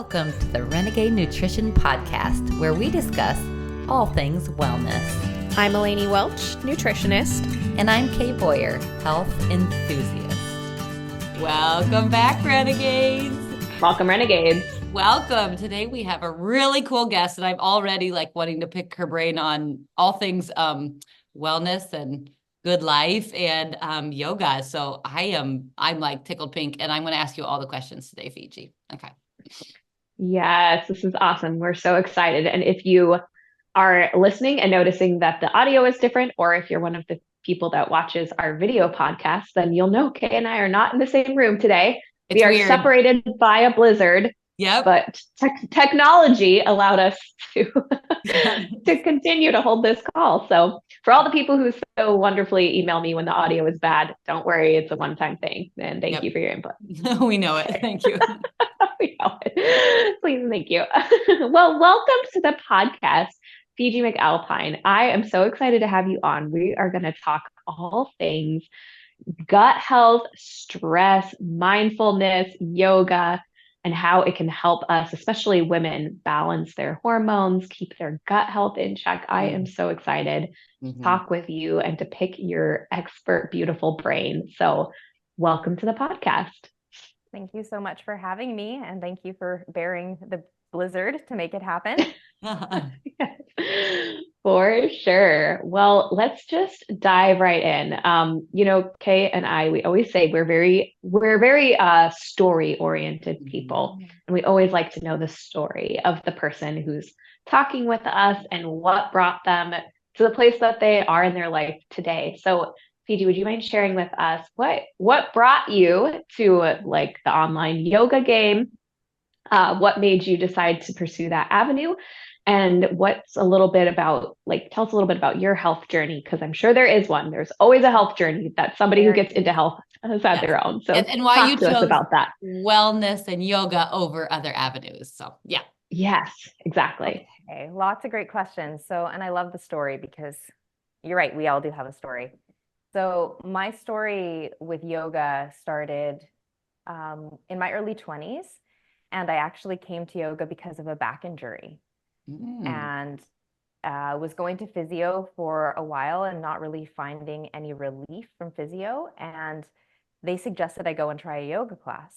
Welcome to the Renegade Nutrition Podcast, where we discuss all things wellness. I'm Eleni Welch, nutritionist. And I'm Kay Boyer, health enthusiast. Welcome back, Renegades. Welcome, Renegades. Welcome. Today we have a really cool guest, and I'm already wanting to pick her brain on all things wellness and good life and yoga. So I'm tickled pink, and I'm going to ask you all the questions today, Fiji. Okay. Yes, this is awesome. We're so excited. And if you are listening and noticing that the audio is different, or if you're one of the people that watches our video podcast, then you'll know Kay and I are not in the same room today. We are separated by a blizzard. Yep. But technology allowed us to to continue to hold this call. So for all the people who so wonderfully email me when the audio is bad, don't worry, it's a one-time thing. And thank you for your input. We know it. Thank you. We know it. Please, thank you. Well, welcome to the podcast, Fiji McAlpine. I am so excited to have you on. We are going to talk all things gut health, stress, mindfulness, yoga, and how it can help us, especially women, balance their hormones, keep their gut health in check. I am so excited to talk with you and to pick your expert, beautiful brain. So welcome to the podcast. Thank you so much for having me, and thank you for bearing the blizzard to make it happen. For sure. Well, let's just dive right in. Kay and I, we always say we're very story-oriented people, and we always like to know the story of the person who's talking with us and what brought them to the place that they are in their life today. So Fiji, would you mind sharing with us what brought you to the online yoga game? What made you decide to pursue that avenue? And what's a little bit about, tell us a little bit about your health journey, because I'm sure there is one. There's always a health journey that somebody who gets into health has had their own. So and why you chose about that wellness and yoga over other avenues. So yeah. Yes, exactly. Okay, lots of great questions. And I love the story because you're right. We all do have a story. So my story with yoga started in my early 20s, and I actually came to yoga because of a back injury. And was going to physio for a while and not really finding any relief from physio. And they suggested I go and try a yoga class.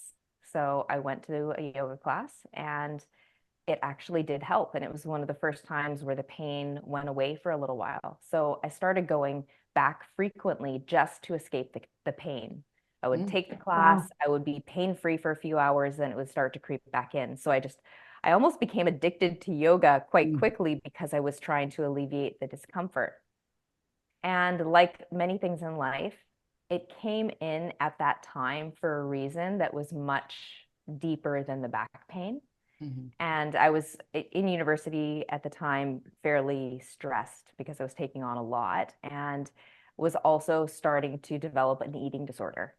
So I went to a yoga class, and it actually did help. And it was one of the first times where the pain went away for a little while. So I started going back frequently just to escape the pain. I would take the class, I would be pain-free for a few hours, then it would start to creep back in. So I almost became addicted to yoga quite quickly because I was trying to alleviate the discomfort. And like many things in life, it came in at that time for a reason that was much deeper than the back pain. And I was in university at the time, fairly stressed because I was taking on a lot, and was also starting to develop an eating disorder.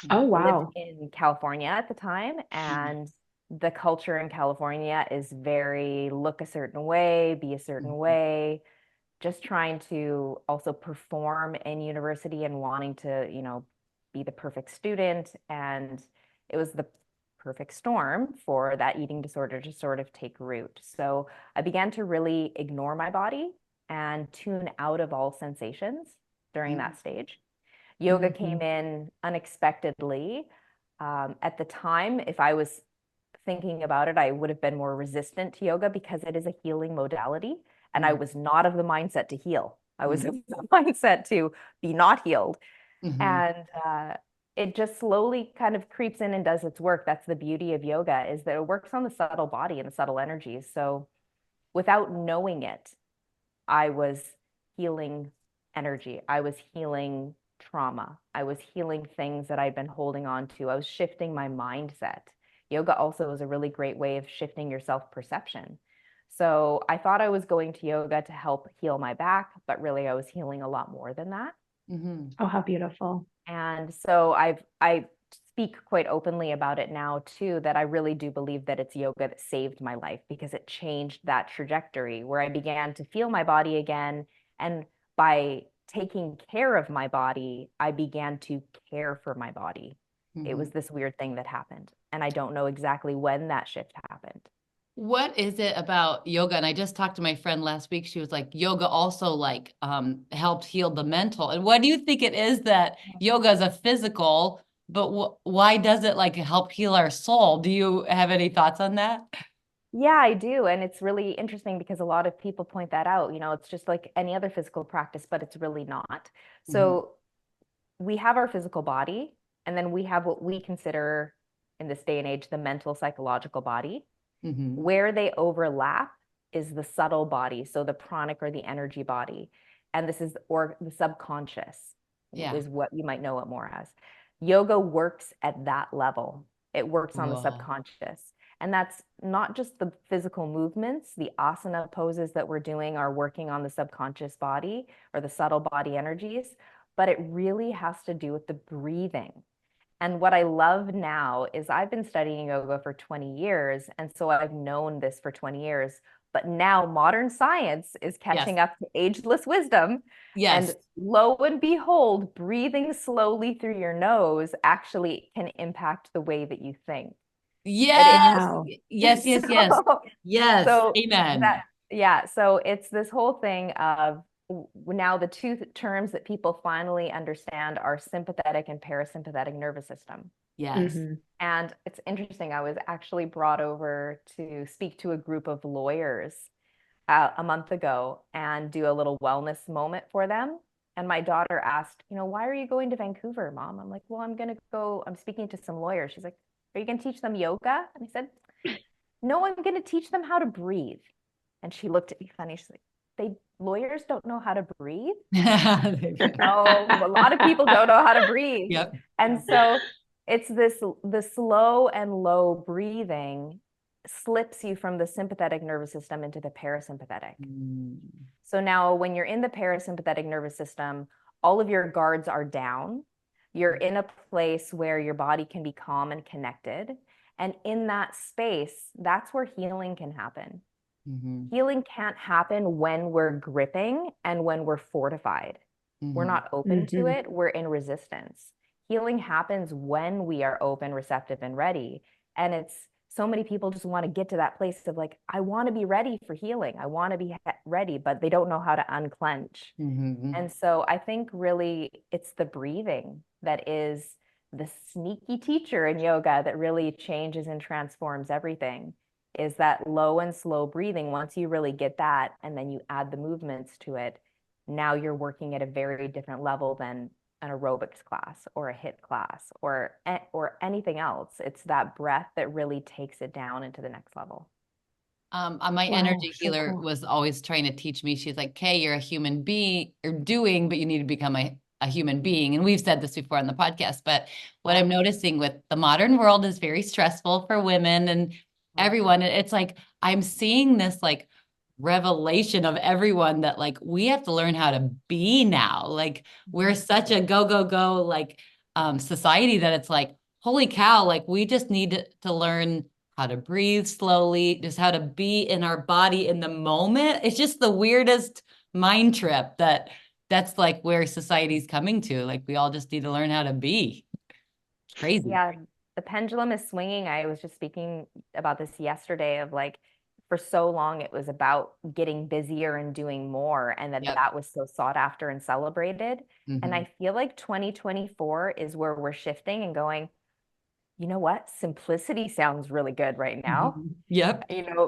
Oh, wow. I lived in California at the time, and the culture in California is very look a certain way, be a certain way, just trying to also perform in university and wanting to, be the perfect student. And it was the perfect storm for that eating disorder to sort of take root. So I began to really ignore my body and tune out of all sensations during that stage. Yoga came in unexpectedly. At the time, if I was thinking about it, I would have been more resistant to yoga because it is a healing modality. And I was not of the mindset to heal. I was of the mindset to be not healed. And it just slowly kind of creeps in and does its work. That's the beauty of yoga, is that it works on the subtle body and the subtle energies. So without knowing it, I was healing energy. I was healing trauma. I was healing things that I'd been holding on to. I was shifting my mindset. Yoga also is a really great way of shifting your self-perception. So I thought I was going to yoga to help heal my back, but really I was healing a lot more than that. Oh, how beautiful. And so I speak quite openly about it now too, that I really do believe that it's yoga that saved my life, because it changed that trajectory where I began to feel my body again. And by taking care of my body, I began to care for my body. It was this weird thing that happened. And I don't know exactly when that shift happened. What is it about yoga? And I just talked to my friend last week. She was like, yoga also like helped heal the mental. And what do you think it is that yoga is a physical, but why does it like help heal our soul? Do you have any thoughts on that? Yeah, I do. And it's really interesting because a lot of people point that out. It's just like any other physical practice, but it's really not. Mm-hmm. So we have our physical body, and then we have what we consider in this day and age the mental psychological body. Mm-hmm. Where they overlap is the subtle body, so the pranic or the energy body. And this is, or the subconscious Yeah. is what you might know it more as. Yoga works at that level. It works on the Whoa. subconscious. And that's not just the physical movements, the asana poses that we're doing are working on the subconscious body or the subtle body energies, but it really has to do with the breathing. And what I love now is I've been studying yoga for 20 years. And so I've known this for 20 years. But now modern science is Yes. catching up to ageless wisdom. Yes. And lo and behold, breathing slowly through your nose actually can impact the way that you think. Yes. Wow. Yes. Yes. Yes. So, Yes. so Amen. that, yeah, so it's this whole thing of now the two terms that people finally understand are sympathetic and parasympathetic nervous system. Yes. Mm-hmm. And it's interesting, I was actually brought over to speak to a group of lawyers a month ago and do a little wellness moment for them. And my daughter asked, why are you going to Vancouver, Mom? I'm like, well, I'm speaking to some lawyers. She's like, are you going to teach them yoga? And I said, no, I'm going to teach them how to breathe. And she looked at me funny. She's like, lawyers don't know how to breathe? No, a lot of people don't know how to breathe. Yep. And so it's the slow and low breathing slips you from the sympathetic nervous system into the parasympathetic. Mm. So now when you're in the parasympathetic nervous system, all of your guards are down. You're in a place where your body can be calm and connected. And in that space, that's where healing can happen. Mm-hmm. Healing can't happen when we're gripping and when we're fortified. We're Mm-hmm. not open to it. We're in resistance. Healing happens when we are open, receptive, and ready. And it's so many people just want to get to that place of like, I want to be ready for healing. I want to be ready, but they don't know how to unclench. Mm-hmm. And so I think really it's the breathing that is the sneaky teacher in yoga that really changes and transforms everything, is that low and slow breathing. Once you really get that, and then you add the movements to it, now you're working at a very different level than an aerobics class or a HIIT class or anything else. It's that breath that really takes it down into the next level. My Wow, energy so healer cool. was always trying to teach me. She's like, "Kay, you're a human being or doing, but you need to become a human being." And we've said this before on the podcast, but what Yeah. I'm noticing with the modern world is very stressful for women and everyone. It's like I'm seeing this like revelation of everyone that like we have to learn how to be now. Like we're such a go, go, go like society that it's like, holy cow, like we just need to learn how to breathe slowly, just how to be in our body in the moment. It's just the weirdest mind trip that's like where society's coming to. Like we all just need to learn how to be. It's crazy. Yeah, the pendulum is swinging. I was just speaking about this yesterday of like, for so long it was about getting busier and doing more, and that Yep. that was so sought after and celebrated. And Mm-hmm. I feel like 2024 is where we're shifting and going, you know what? Simplicity sounds really good right now. Yep.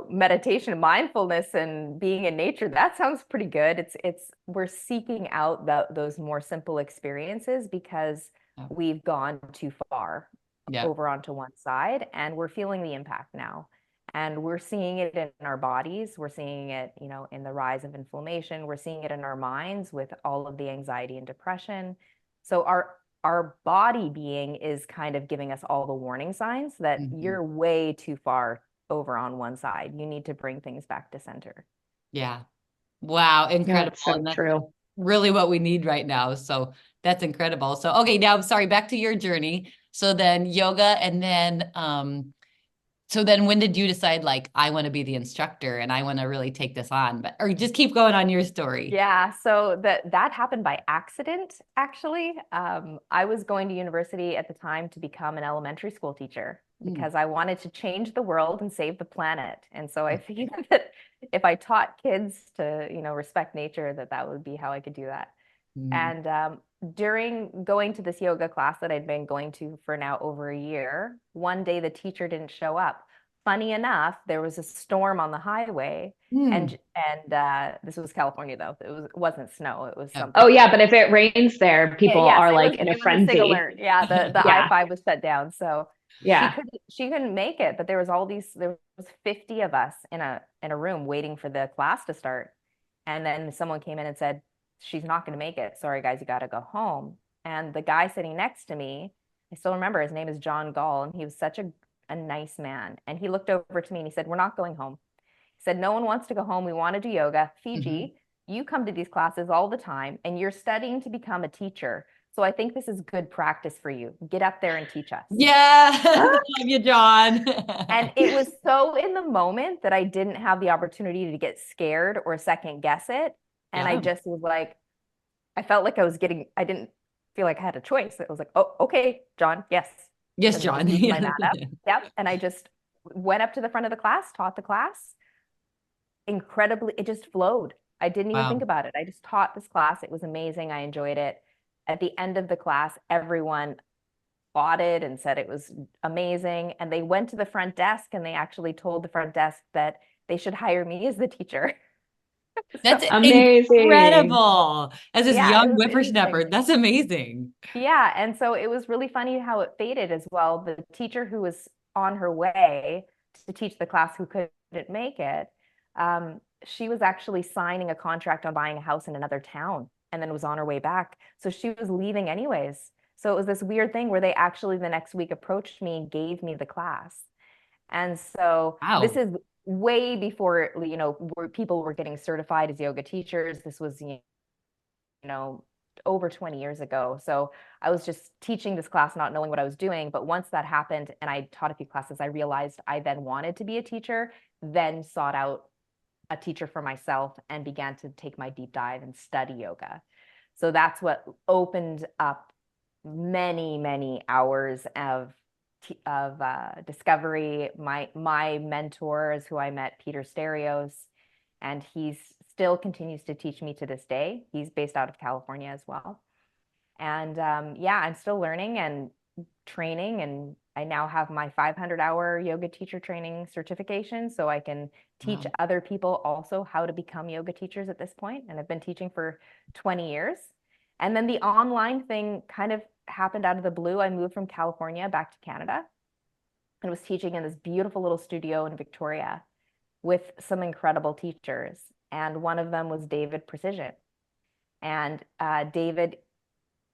Meditation, mindfulness, and being in nature, that sounds pretty good. It's we're seeking out those more simple experiences because Yep. we've gone too far Yep. over onto one side, and we're feeling the impact now. And we're seeing it in our bodies. We're seeing it, in the rise of inflammation. We're seeing it in our minds with all of the anxiety and depression. So our body being is kind of giving us all the warning signs that Mm-hmm. you're way too far over on one side. You need to bring things back to center. Yeah. Wow. Incredible. That's so And that's true. really what we need right now. So that's incredible. So, okay, now I'm sorry, back to your journey. So then yoga and then, so then when did you decide like, I want to be the instructor and I want to really take this on, but, or just keep going on your story. Yeah, so that happened by accident, actually. I was going to university at the time to become an elementary school teacher. because I wanted to change the world and save the planet. And so I figured that if I taught kids to, respect nature, that would be how I could do that. And during going to this yoga class that I'd been going to for now over a year, one day the teacher didn't show up. Funny enough, there was a storm on the highway, and this was California though. It wasn't snow. It was something. Oh yeah, but if it rains there, people yes, are like in a it was a sig frenzy. alert. Yeah, the Yeah. I-5 was shut down, so Yeah. she couldn't make it. But there was 50 of us in a room waiting for the class to start, and then someone came in and said, "She's not going to make it. Sorry, guys, you got to go home." And the guy sitting next to me, I still remember his name is John Gall, and he was such a nice man. And he looked over to me and he said, "We're not going home." He said, "No one wants to go home. We want to do yoga. Fiji, you come to these classes all the time and you're studying to become a teacher. So I think this is good practice for you. Get up there and teach us." Yeah. Love you, John. And it was so in the moment that I didn't have the opportunity to get scared or second guess it. And I just was like, I felt like I didn't feel like I had a choice. It was like, "Oh, okay, John, yes." Yes, And John. my mat up. Yep. And I just went up to the front of the class, taught the class. Incredibly, it just flowed. I didn't even think about it. I just taught this class. It was amazing. I enjoyed it. At the end of the class, everyone applauded and said it was amazing. And they went to the front desk and they actually told the front desk that they should hire me as the teacher. That's amazing. Incredible. As this young it was whippersnapper, that's amazing. Yeah. And so it was really funny how it faded as well. The teacher who was on her way to teach the class who couldn't make it, she was actually signing a contract on buying a house in another town and then was on her way back. So she was leaving anyways. So it was this weird thing where they actually the next week approached me and gave me the class. And so this is way before, where people were getting certified as yoga teachers. This was, over 20 years ago. So I was just teaching this class, not knowing what I was doing. But once that happened and I taught a few classes, I realized I then wanted to be a teacher, then sought out a teacher for myself and began to take my deep dive and study yoga. So that's what opened up many, many hours of discovery. My mentor is who I met, Peter Sterios, and he's still continues to teach me to this day. He's based out of California as well. And I'm still learning and training, and I now have my 500-hour yoga teacher training certification, so I can teach other people also how to become yoga teachers at this point. And I've been teaching for 20 years. And then the online thing kind of happened out of the blue. I moved from California back to Canada and was teaching in this beautiful little studio in Victoria with some incredible teachers. And one of them was David Precision. And David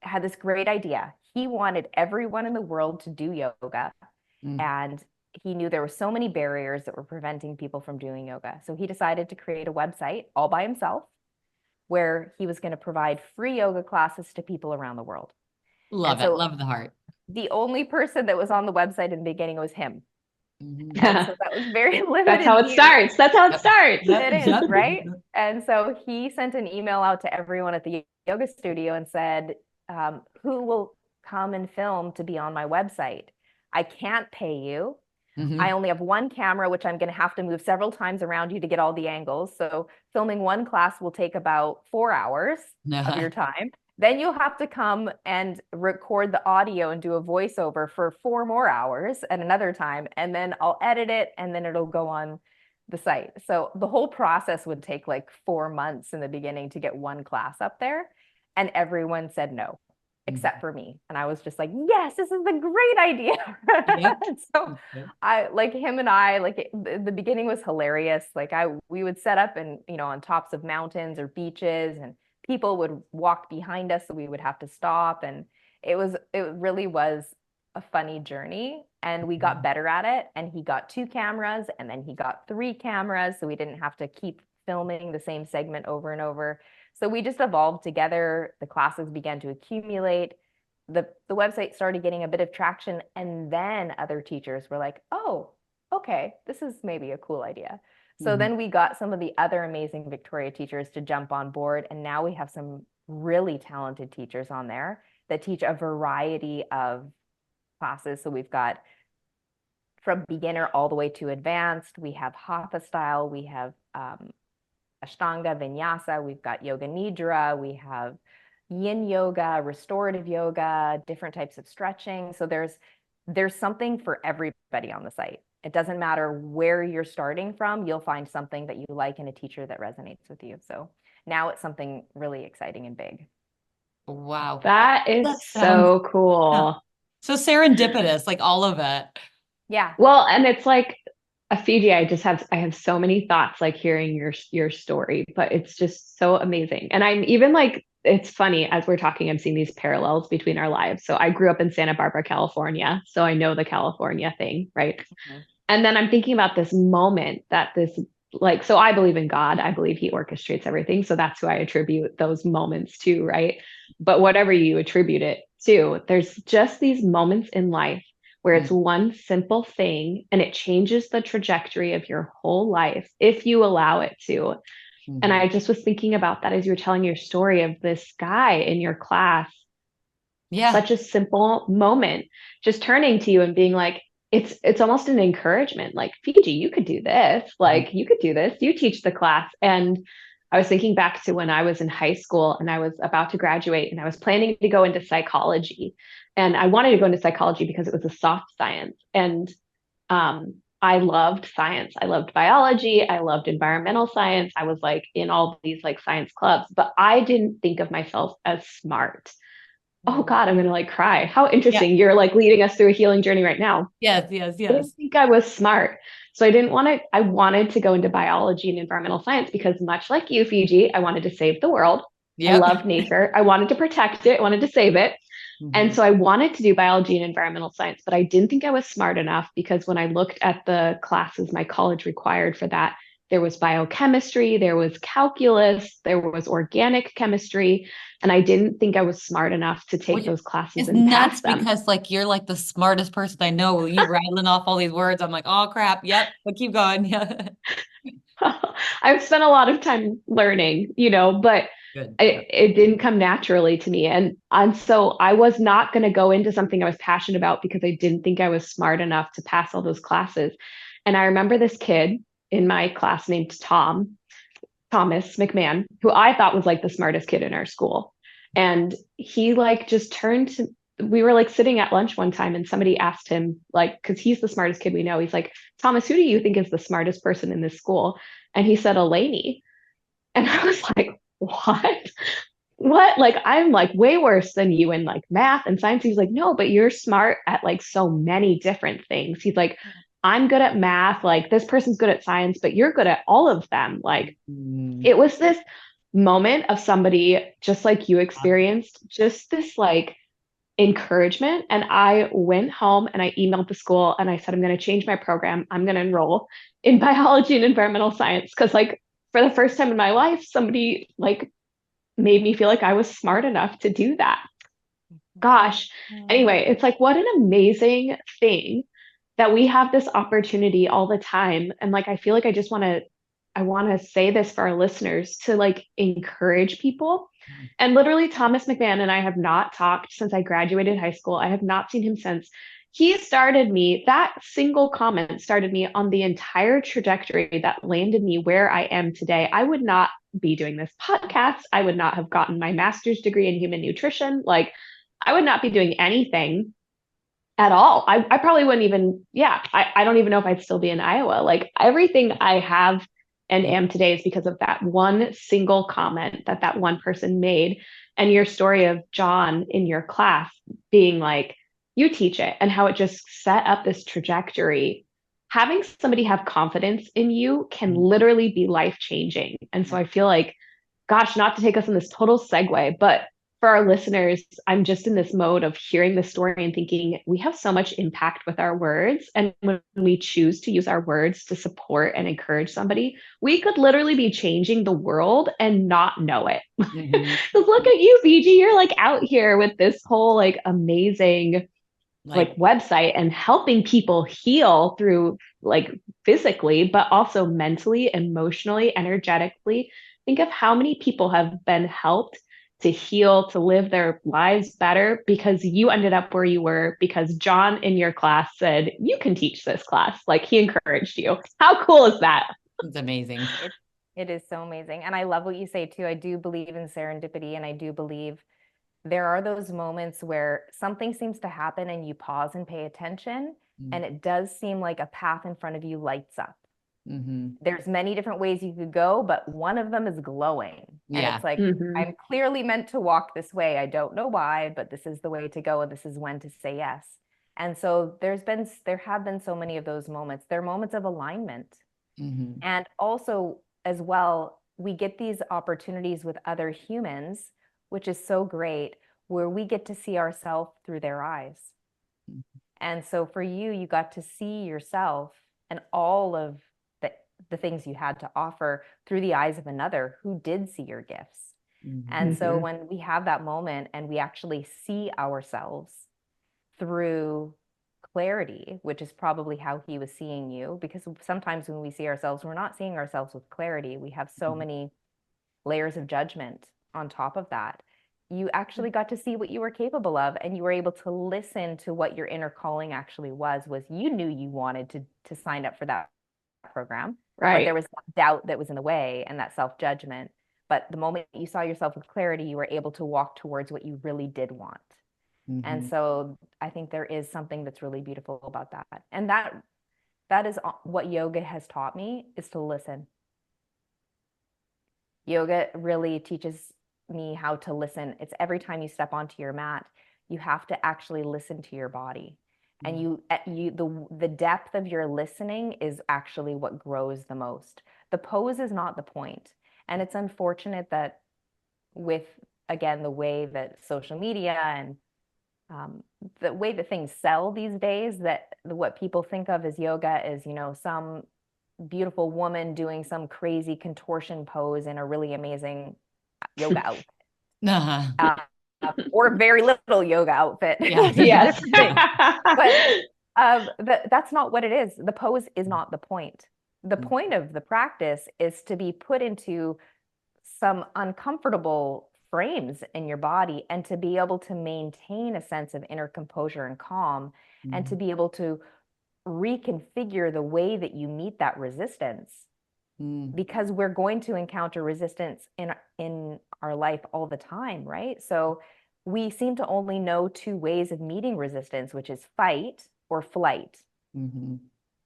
had this great idea. He wanted everyone in the world to do yoga. And he knew there were so many barriers that were preventing people from doing yoga. So he decided to create a website all by himself where he was going to provide free yoga classes to people around the world. Love it. Love the heart. The only person that was on the website in the beginning was him. So that was very limited. That's how it starts. That's how it starts. It is, right? And so he sent an email out to everyone at the yoga studio and said, who will come and film to be on my website? I can't pay you. I only have one camera, which I'm going to have to move several times around you to get all the angles. So filming one class will take about 4 hours of your time. Then you'll have to come and record the audio and do a voiceover for 4 more hours at another time. And then I'll edit it and then it'll go on the site. So the whole process would take like 4 months in the beginning to get one class up there. And everyone said no, except for me. And I was just like, yes, this is a great idea. So I like him and I, like the beginning was hilarious. Like we would set up and, on tops of mountains or beaches, and people would walk behind us, so we would have to stop. And it really was a funny journey, and we got better at it. And he got 2 cameras and then he got 3 cameras. So we didn't have to keep filming the same segment over and over. So we just evolved together. The classes began to accumulate. The website started getting a bit of traction. And then other teachers were like, oh, okay, this is maybe a cool idea. So then we got some of the other amazing Victoria teachers to jump on board. And now we have some really talented teachers on there that teach a variety of classes. So we've got from beginner all the way to advanced. We have hatha style, we have Ashtanga, Vinyasa, we've got Yoga Nidra, we have Yin yoga, restorative yoga, different types of stretching. So there's something for everybody on the site. It doesn't matter where you're starting from, you'll find something that you like and a teacher that resonates with you. So now it's something really exciting and big. Wow. That is That so sounds cool. so serendipitous, like all of it. Yeah. Well, and it's like Fiji, I have so many thoughts like hearing your story, but it's just so amazing. And I'm even like, it's funny as we're talking, I'm seeing these parallels between our lives. So I grew up in Santa Barbara, California, so I know the California thing, right? Mhm. And then I'm thinking about this moment that this, like, so I believe in God. I believe he orchestrates everything. So that's who I attribute those moments to, right? But whatever you attribute it to, there's just these moments in life where it's one simple thing and it changes the trajectory of your whole life if you allow it to. And I just was thinking about that as you were telling your story of this guy in your class. Yeah. Such a simple moment, just turning to you and being like, it's almost an encouragement, like, Fiji, you could do this, like you could do this, you teach the class. And I was thinking back to when I was in high school and I was about to graduate and I was planning to go into psychology. And I wanted to go into psychology because it was a soft science. And I loved science. I loved biology. I loved environmental science. I was like in all these like science clubs, but I didn't think of myself as smart. Oh God, I'm gonna like cry. How Yeah. interesting. You're like leading us through a healing journey right now. Yes, yes, I didn't yes. think I was smart. So I didn't want to, I wanted to go into biology and environmental science because much like you, Fiji, I wanted to save the world. I Yep. loved nature. I wanted to protect it. I wanted to save it. And so I wanted to do biology and environmental science, but I didn't think I was smart enough because when I looked at the classes my college required for that, there was biochemistry, there was calculus, there was organic chemistry, and I didn't think I was smart enough to take Which those classes is and nuts pass them. because like you're like the smartest person I know. You rattling off all these words. I'm like, oh crap. Yep. But keep going. Yeah. I've spent a lot of time learning, you know, but Good. it didn't come naturally to me. And so I was not going to go into something I was passionate about because I didn't think I was smart enough to pass all those classes. And I remember this kid in my class named Thomas McMahon, who I thought was like the smartest kid in our school. And he like just turned to, we were like sitting at lunch one time and somebody asked him, like, because he's the smartest kid we know. He's like, Thomas, who do you think is the smartest person in this school? And he said, Eleni. And I was like, what? What? Like, I'm like way worse than you in like math and science. He's like, no, but you're smart at like so many different things. He's like, I'm good at math. Like, this person's good at science, but you're good at all of them. Like, Mm. it was this moment of somebody just like you experienced, just this like encouragement. And I went home and I emailed the school and I said, I'm going to change my program. I'm going to enroll in biology and environmental science. Cause like for the first time in my life, somebody like made me feel like I was smart enough to do that. Gosh. Anyway, it's like, what an amazing thing that we have this opportunity all the time. And like, I feel like I want to say this for our listeners to like encourage people. And literally, Thomas McMahon and I have not talked since I graduated high school. I have not seen him since. He started me, that single comment started me on the entire trajectory that landed me where I am today. I would not be doing this podcast. I would not have gotten my master's degree in human nutrition. Like, I would not be doing anything at all. I probably wouldn't even, yeah, I don't even know if I'd still be in Iowa. Like everything I have and am today is because of that one single comment that that one person made. And your story of John in your class being like, you teach it and how it just set up this trajectory. Having somebody have confidence in you can literally be life changing. And so I feel like, gosh, not to take us in this total segue, but for our listeners, I'm just in this mode of hearing the story and thinking we have so much impact with our words. And when we choose to use our words to support and encourage somebody, we could literally be changing the world and not know it. Because look at you, Fiji, you're like out here with this whole like amazing like website and helping people heal through like physically, but also mentally, emotionally, energetically. Think of how many people have been helped to heal, to live their lives better because you ended up where you were because John in your class said, you can teach this class. Like he encouraged you. How cool is that? It's amazing. It is so amazing. And I love what you say too. I do believe in serendipity, and I do believe there are those moments where something seems to happen and you pause and pay attention, and it does seem like a path in front of you lights up. There's many different ways you could go, but one of them is glowing. And Yeah. it's like, I'm clearly meant to walk this way. I don't know why, but this is the way to go. And this is when to say yes. And so there have been so many of those moments. They're moments of alignment. And also, as well, we get these opportunities with other humans, which is so great, where we get to see ourselves through their eyes. And so for you, you got to see yourself and all of the things you had to offer through the eyes of another who did see your gifts. And so when we have that moment and we actually see ourselves through clarity, which is probably how he was seeing you, because sometimes when we see ourselves, we're not seeing ourselves with clarity. We have so many layers of judgment on top of that. You actually got to see what you were capable of, and you were able to listen to what your inner calling actually was you knew you wanted to sign up for that program, but there was doubt that was in the way and that self-judgment. But the moment you saw yourself with clarity, you were able to walk towards what you really did want. And so I think there is something that's really beautiful about that. And that is what yoga has taught me, is to listen. Yoga really teaches me how to listen. It's every time you step onto your mat, you have to actually listen to your body. And the depth of your listening is actually what grows the most. The pose is not the point. And it's unfortunate that with, again, the way that social media and the way that things sell these days, that what people think of as yoga is, some beautiful woman doing some crazy contortion pose in a really amazing yoga outfit. Or very little yoga outfit. Yes. But that's not what it is. The pose is not the point. The point of the practice is to be put into some uncomfortable frames in your body and to be able to maintain a sense of inner composure and calm, and to be able to reconfigure the way that you meet that resistance, because we're going to encounter resistance in our life all the time, right? So we seem to only know two ways of meeting resistance, which is fight or flight.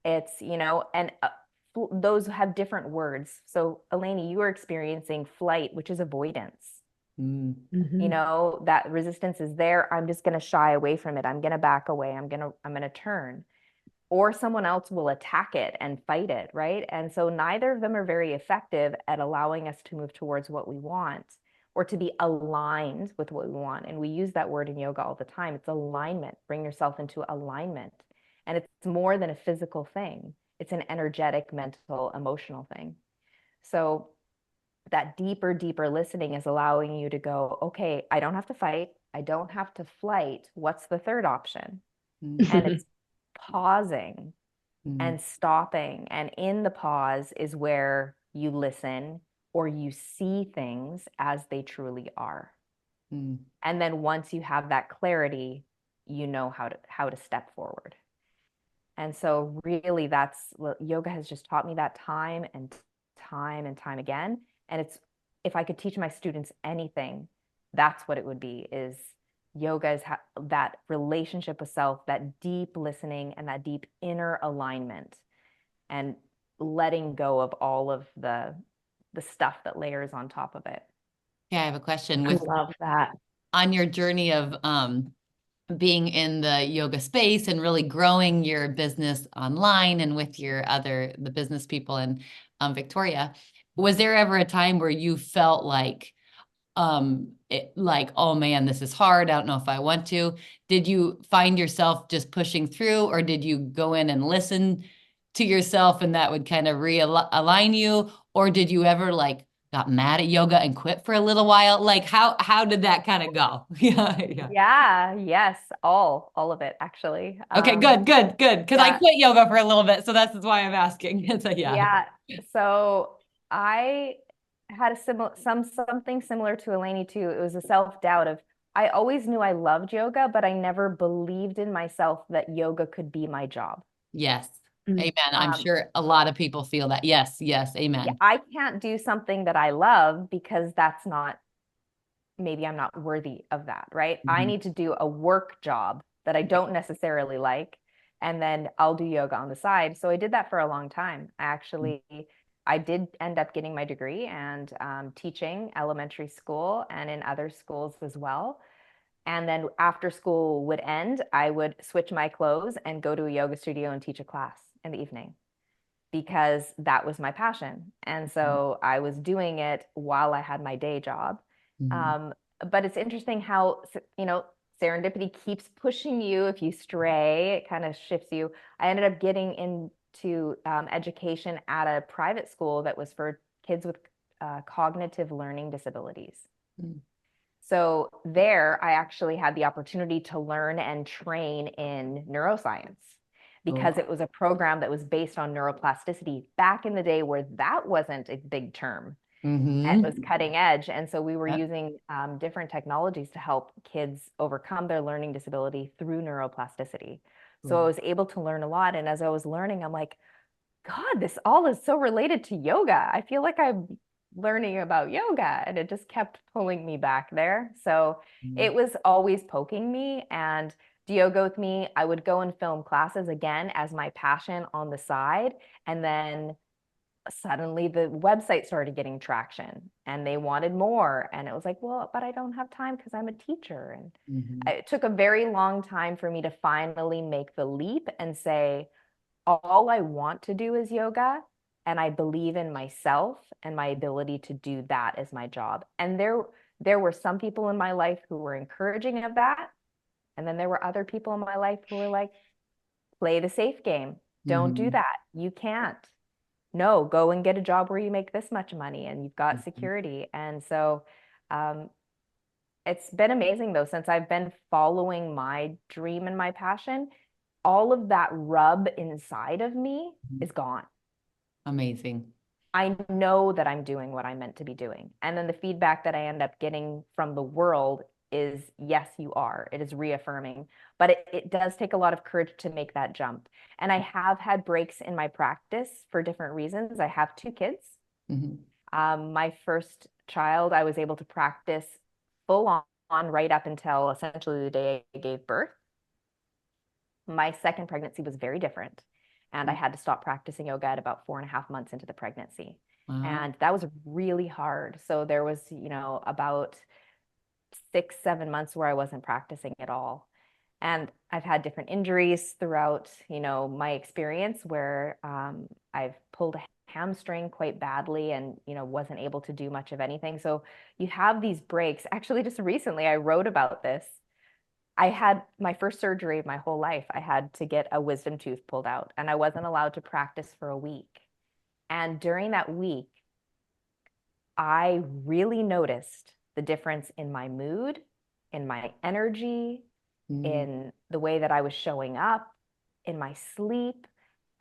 It's, and those have different words. So Eleni, you are experiencing flight, which is avoidance. That resistance is there. I'm just going to shy away from it. I'm going to back away. I'm going to turn. Or someone else will attack it and fight it, right? And so neither of them are very effective at allowing us to move towards what we want, or to be aligned with what we want. And we use that word in yoga all the time. It's alignment. Bring yourself into alignment. And it's more than a physical thing. It's an energetic, mental, emotional thing. So that deeper listening is allowing you to go, okay, I don't have to fight. I don't have to flight. What's the third option? And it's pausing and stopping. And in the pause is where you listen, or you see things as they truly are. And then once you have that clarity, you know how to step forward. And so really yoga has just taught me that time and time again. And it's, if I could teach my students anything, that's what it would be, is yoga is that relationship with self, that deep listening and that deep inner alignment, and letting go of all of the stuff that layers on top of it. Yeah, I have a question. I love that. On your journey of being in the yoga space and really growing your business online and with the business people in Victoria, was there ever a time where you felt like, oh man, this is hard, I don't know if I want to? Did you find yourself just pushing through, or did you go in and listen to yourself and that would kind of realign you? Or did you ever got mad at yoga and quit for a little while? How did that kind of go? Yes, all of it actually. Okay, good. Because I quit yoga for a little bit, so that's why I'm asking. It's So I had a something similar to Eleni too. It was a self-doubt of I always knew I loved yoga, but I never believed in myself that yoga could be my job. Yes. Mm. Amen. I'm sure a lot of people feel that. Yes. Yes. Yeah, Amen. I can't do something that I love because that's not, maybe I'm not worthy of that, right? I Mhm. need to do a work job that I don't necessarily like, and then I'll do yoga on the side. So I did that for a long time. I did end up getting my degree and teaching elementary school and in other schools as well. And then after school would end, I would switch my clothes and go to a yoga studio and teach a class in the evening because that was my passion. And so I was doing it while I had my day job. Mhm. Um, but it's interesting how, serendipity keeps pushing you. If you stray, it kind of shifts you. I ended up getting into education at a private school that was for kids with cognitive learning disabilities. Mhm. So there, I actually had the opportunity to learn and train in neuroscience because Oh. it was a program that was based on neuroplasticity back in the day where that wasn't a big term. It was Mm-hmm. cutting edge. And so we were Yep. using different technologies to help kids overcome their learning disability through neuroplasticity. So I Cool. was able to learn a lot. And as I was learning, I'm like, God, this all is so related to yoga. I feel like I'm learning about yoga, and it just kept pulling me back there. So Mhm. it was always poking me. And do yoga with me, I would go and film classes again as my passion on the side. And then suddenly the website started getting traction and they wanted more. And it was like, well, but I don't have time because I'm a teacher. And Mhm. it took a very long time for me to finally make the leap and say, all I want to do is yoga, and I believe in myself and my ability to do that as my job. And there were some people in my life who were encouraging of that, and then there were other people in my life who were like, play the safe game. Don't do Mhm. that. You can't. No, go and get a job where you make this much money and you've got Mhm. security. And so um, it's been amazing though, since I've been following my dream and my passion, all of that rub inside of me is gone. Amazing. I know that I'm doing what I'm meant to be doing. And then the feedback that I end up getting from the world is, yes, you are. It is reaffirming. But it does take a lot of courage to make that jump. And I have had breaks in my practice for different reasons. I have two kids. Mhm. My first child, I was able to practice full on right up until essentially the day I gave birth. My second pregnancy was very different. And I had to stop practicing yoga at about 4.5 months into the pregnancy. Wow. And that was really hard. So there was, about 6, 7 months where I wasn't practicing at all. And I've had different injuries throughout, my experience where I've pulled a hamstring quite badly and, wasn't able to do much of anything. So you have these breaks. Actually, just recently, I wrote about this. I had my first surgery of my whole life. I had to get a wisdom tooth pulled out, and I wasn't allowed to practice for a week. And during that week, I really noticed the difference in my mood, in my energy, Mhm. in the way that I was showing up, in my sleep,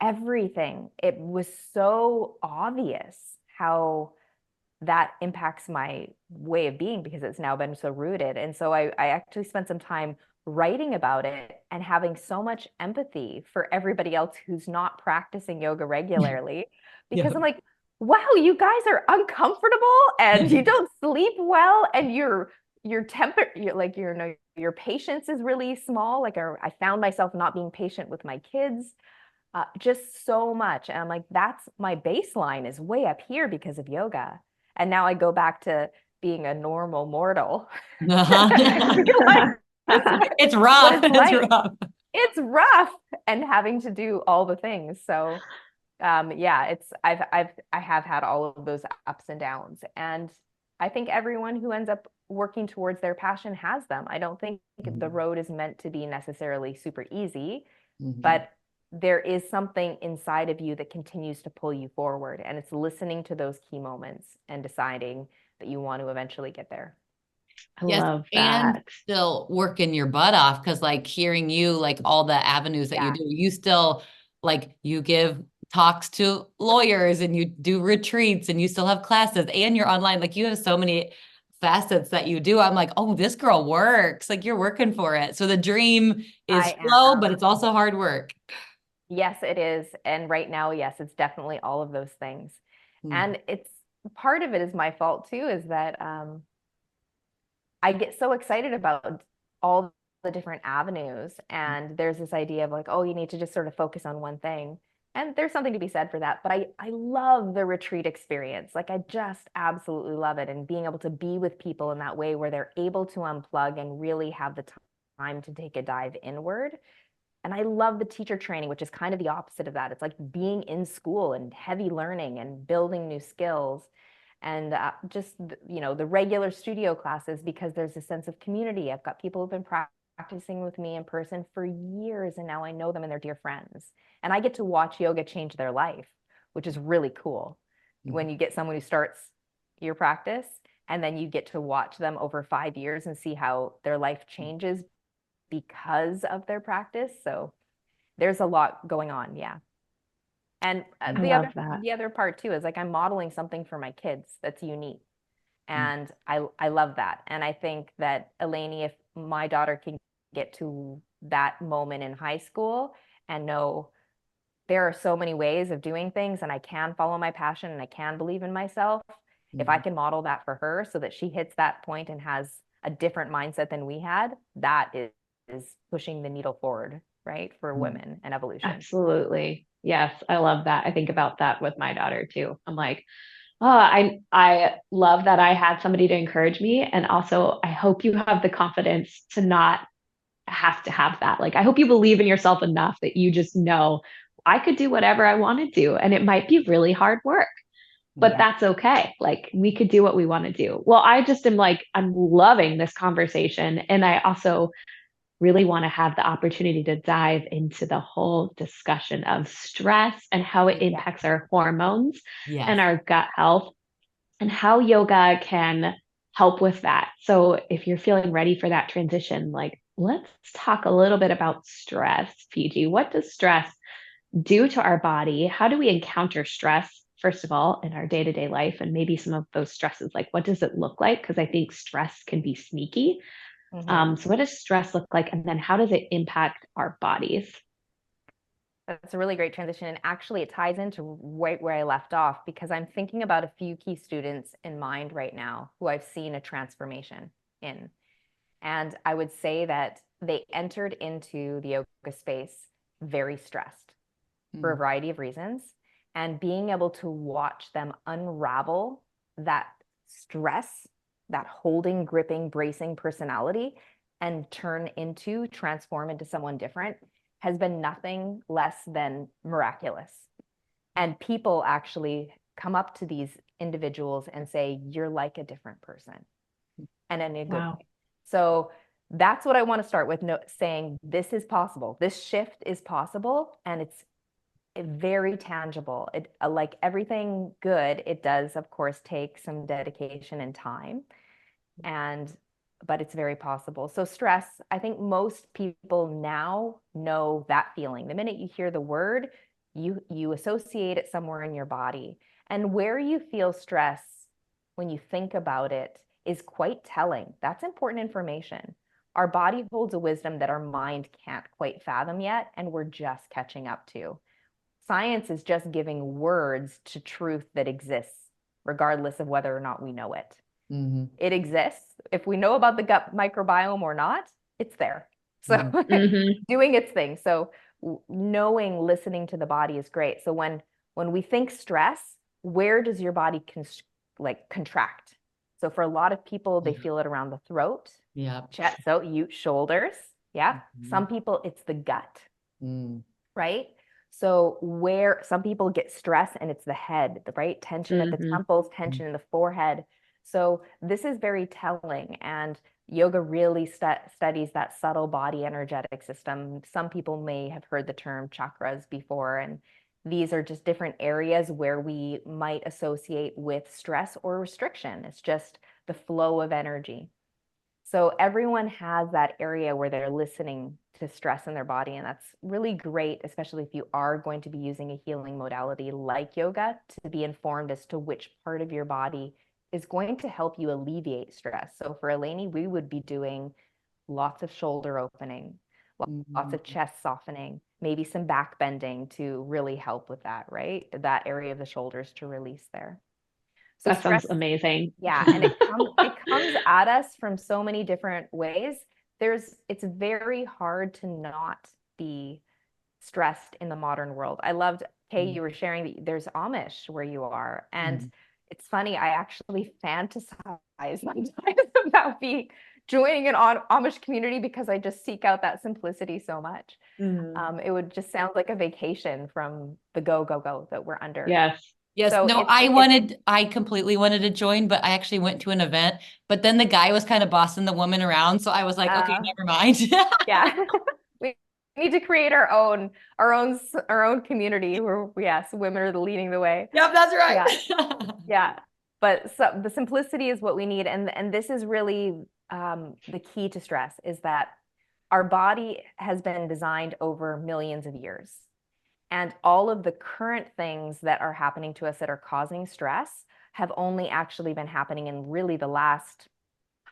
everything. It was so obvious how that impacts my way of being because it's now been so rooted. And so I actually spent some time writing about it and having so much empathy for everybody else who's not practicing yoga regularly because Yep. I'm like, wow, you guys are uncomfortable and you don't sleep well and your temper, your patience is really small. Like I found myself not being patient with my kids. Just so much. And I'm like, that's my baseline is way up here because of yoga. And now I go back to being a normal mortal. Uh-huh. And I realize It's what rough. it's It's like. rough. It's rough and having to do all the things. So yeah, I have had all of those ups and downs. And I think everyone who ends up working towards their passion has them. I don't think the Mhm. road is meant to be necessarily super easy, Mhm. but there is something inside of you that continues to pull you forward. And it's listening to those key moments and deciding that you want to eventually get there. I Yes, love and that. still working your butt off because like hearing you like all the avenues that you Yeah. do, you still like you give talks to lawyers and you do retreats and you still have classes and you're online. Like you have so many facets that you do. I'm like, oh, this girl works. Like you're working for it. So the dream is I flow, but am. it's also hard work. Yes, it is. And right now, yes, it's definitely all of those things. Mm. And it's part of it is my fault too, is that I get so excited about all the different avenues. And there's this idea of like, oh, you need to just sort of focus on one thing. And there's something to be said for that. But I love the retreat experience. Like I just absolutely love it. And being able to be with people in that way where they're able to unplug and really have the time to take a dive inward. And I love the teacher training, which is kind of the opposite of that. It's like being in school and heavy learning and building new skills and just, the regular studio classes because there's a sense of community. I've got people who've been practicing with me in person for years and now I know them and they're dear friends. And I get to watch yoga change their life, which is really cool. When you get someone who starts your practice and then you get to watch them over 5 years and see how their life changes because of their practice. So there's a lot going on. Yeah. And I the love other that. the other part too is like I'm modeling something for my kids that's unique. Mm. And I love that. And I think that Eleni, if my daughter can get to that moment in high school and know there are so many ways of doing things and I can follow my passion and I can believe in myself, if I can model that for her so that she hits that point and has a different mindset than we had, that is pushing the needle forward, right, for women and evolution. Absolutely. Yes, I love that. I think about that with my daughter too. I'm like, oh, I love that I had somebody to encourage me. And also I hope you have the confidence to not have to have that. Like I hope you believe in yourself enough that you just know I could do whatever I want to do. And it might be really hard work, but that's okay. Like we could do what we want to do. Well, I just am like, I'm loving this conversation. And I also really want to have the opportunity to dive into the whole discussion of stress and how it Yeah. impacts our hormones and Yes. our gut health and how yoga can help with that. So if you're feeling ready for that transition, like let's talk a little bit about stress, Fiji. What does stress do to our body? How do we encounter stress, first of all, in our day to day life? And maybe some of those stresses, like what does it look like? Because I think stress can be sneaky. So, what does stress look like? And then how does it impact our bodies? That's a really great transition. And actually, it ties into right where I left off because I'm thinking about a few key students in mind right now who I've seen a transformation in. And I would say that they entered into the yoga space very stressed for a variety of reasons. And being able to watch them unravel that stress, that holding, gripping, bracing personality, and transform into someone different has been nothing less than miraculous. And people actually come up to these individuals and say, you're like a different person, and in a good way. So that's what I want to start with, saying this is possible. This shift is possible, and it's very tangible. It, like everything good, it does, of course, take some dedication and time, but it's very possible. So stress, I think most people now know that feeling. The minute you hear the word, you associate it somewhere in your body. And where you feel stress when you think about it is quite telling. That's important information. Our body holds a wisdom that our mind can't quite fathom yet, and we're just catching up to. Science is just giving words to truth that exists, regardless of whether or not we know it. It exists. If we know about the gut microbiome or not, it's there. So doing its thing. So knowing, listening to the body is great. So when we think stress, where does your body contract? So for a lot of people, they feel it around the throat, chest, so shoulders. Yeah. Some people, it's the gut, right? So where some people get stress and it's the head, right? Tension at the temples, tension in the forehead. So this is very telling, and yoga really studies that subtle body energetic system. Some people may have heard the term chakras before, and these are just different areas where we might associate with stress or restriction. It's just the flow of energy. So everyone has that area where they're listening to stress in their body. And that's really great, especially if you are going to be using a healing modality like yoga, to be informed as to which part of your body is going to help you alleviate stress. So for Eleni, we would be doing lots of shoulder opening, lots of chest softening, maybe some back bending to really help with that, right? That area of the shoulders to release there. So That stress, sounds amazing. yeah, and it comes at us from so many different ways. It's very hard to not be stressed in the modern world. I loved, Kay, you were sharing that there's Amish where you are. And it's funny, I actually fantasize sometimes about joining an Amish community because I just seek out that simplicity so much. It would just sound like a vacation from the go that we're under. Yes. Yes, So no, I completely wanted to join, but I actually went to an event, but then the guy was kind of bossing the woman around. So I was like, okay, never mind. yeah. We need to create our own community where, yes, women are leading the way. Yep, that's right. Yeah. But so the simplicity is what we need. And this is really the key to stress, is that our body has been designed over millions of years. And all of the current things that are happening to us that are causing stress have only actually been happening in really the last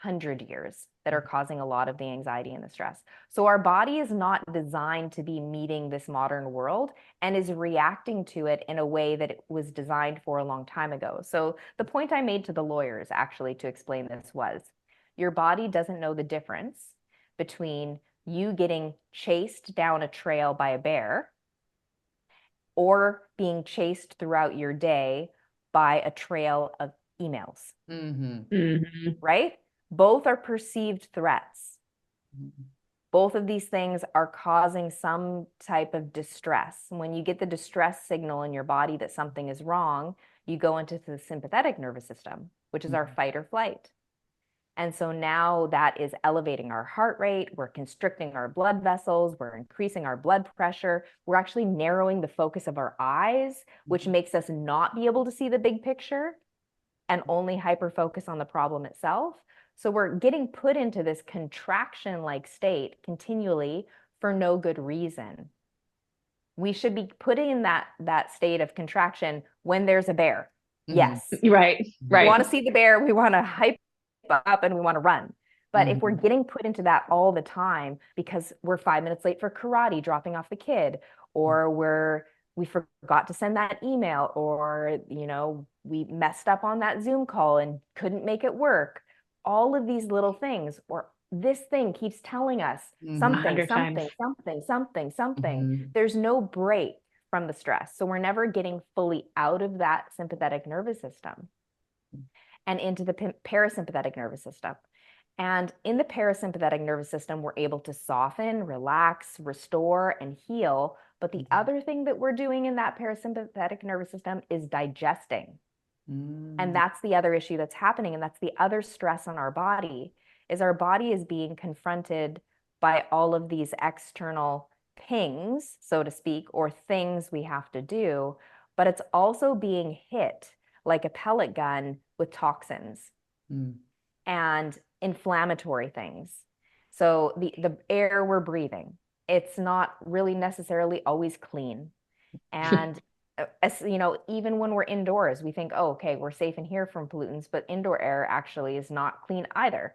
100 years that are causing a lot of the anxiety and the stress. So our body is not designed to be meeting this modern world and is reacting to it in a way that it was designed for a long time ago. So the point I made to the lawyers actually to explain this was, your body doesn't know the difference between you getting chased down a trail by a bear or being chased throughout your day by a trail of emails, right? Both are perceived threats. Both of these things are causing some type of distress. When you get the distress signal in your body that something is wrong, you go into the sympathetic nervous system, which is our fight or flight. And so now that is elevating our heart rate, we're constricting our blood vessels, we're increasing our blood pressure, we're actually narrowing the focus of our eyes, which makes us not be able to see the big picture and only hyper focus on the problem itself. So we're getting put into this contraction-like state continually for no good reason. We should be put in that state of contraction when there's a bear. Yes. Right. We want to see the bear, we want to hype up and we want to run. But if we're getting put into that all the time because we're 5 minutes late for karate, dropping off the kid, or we forgot to send that email, or we messed up on that Zoom call and couldn't make it work, all of these little things, or this thing keeps telling us something, there's no break from the stress. So we're never getting fully out of that sympathetic nervous system and into the parasympathetic nervous system. And in the parasympathetic nervous system, we're able to soften, relax, restore, and heal. But the other thing that we're doing in that parasympathetic nervous system is digesting. And that's the other issue that's happening. And that's the other stress on our body, is our body is being confronted by all of these external pings, so to speak, or things we have to do, but it's also being hit like a pellet gun with toxins and inflammatory things. So the air we're breathing, it's not really necessarily always clean. And as even when we're indoors, we think, oh, okay, we're safe in here from pollutants, but indoor air actually is not clean either.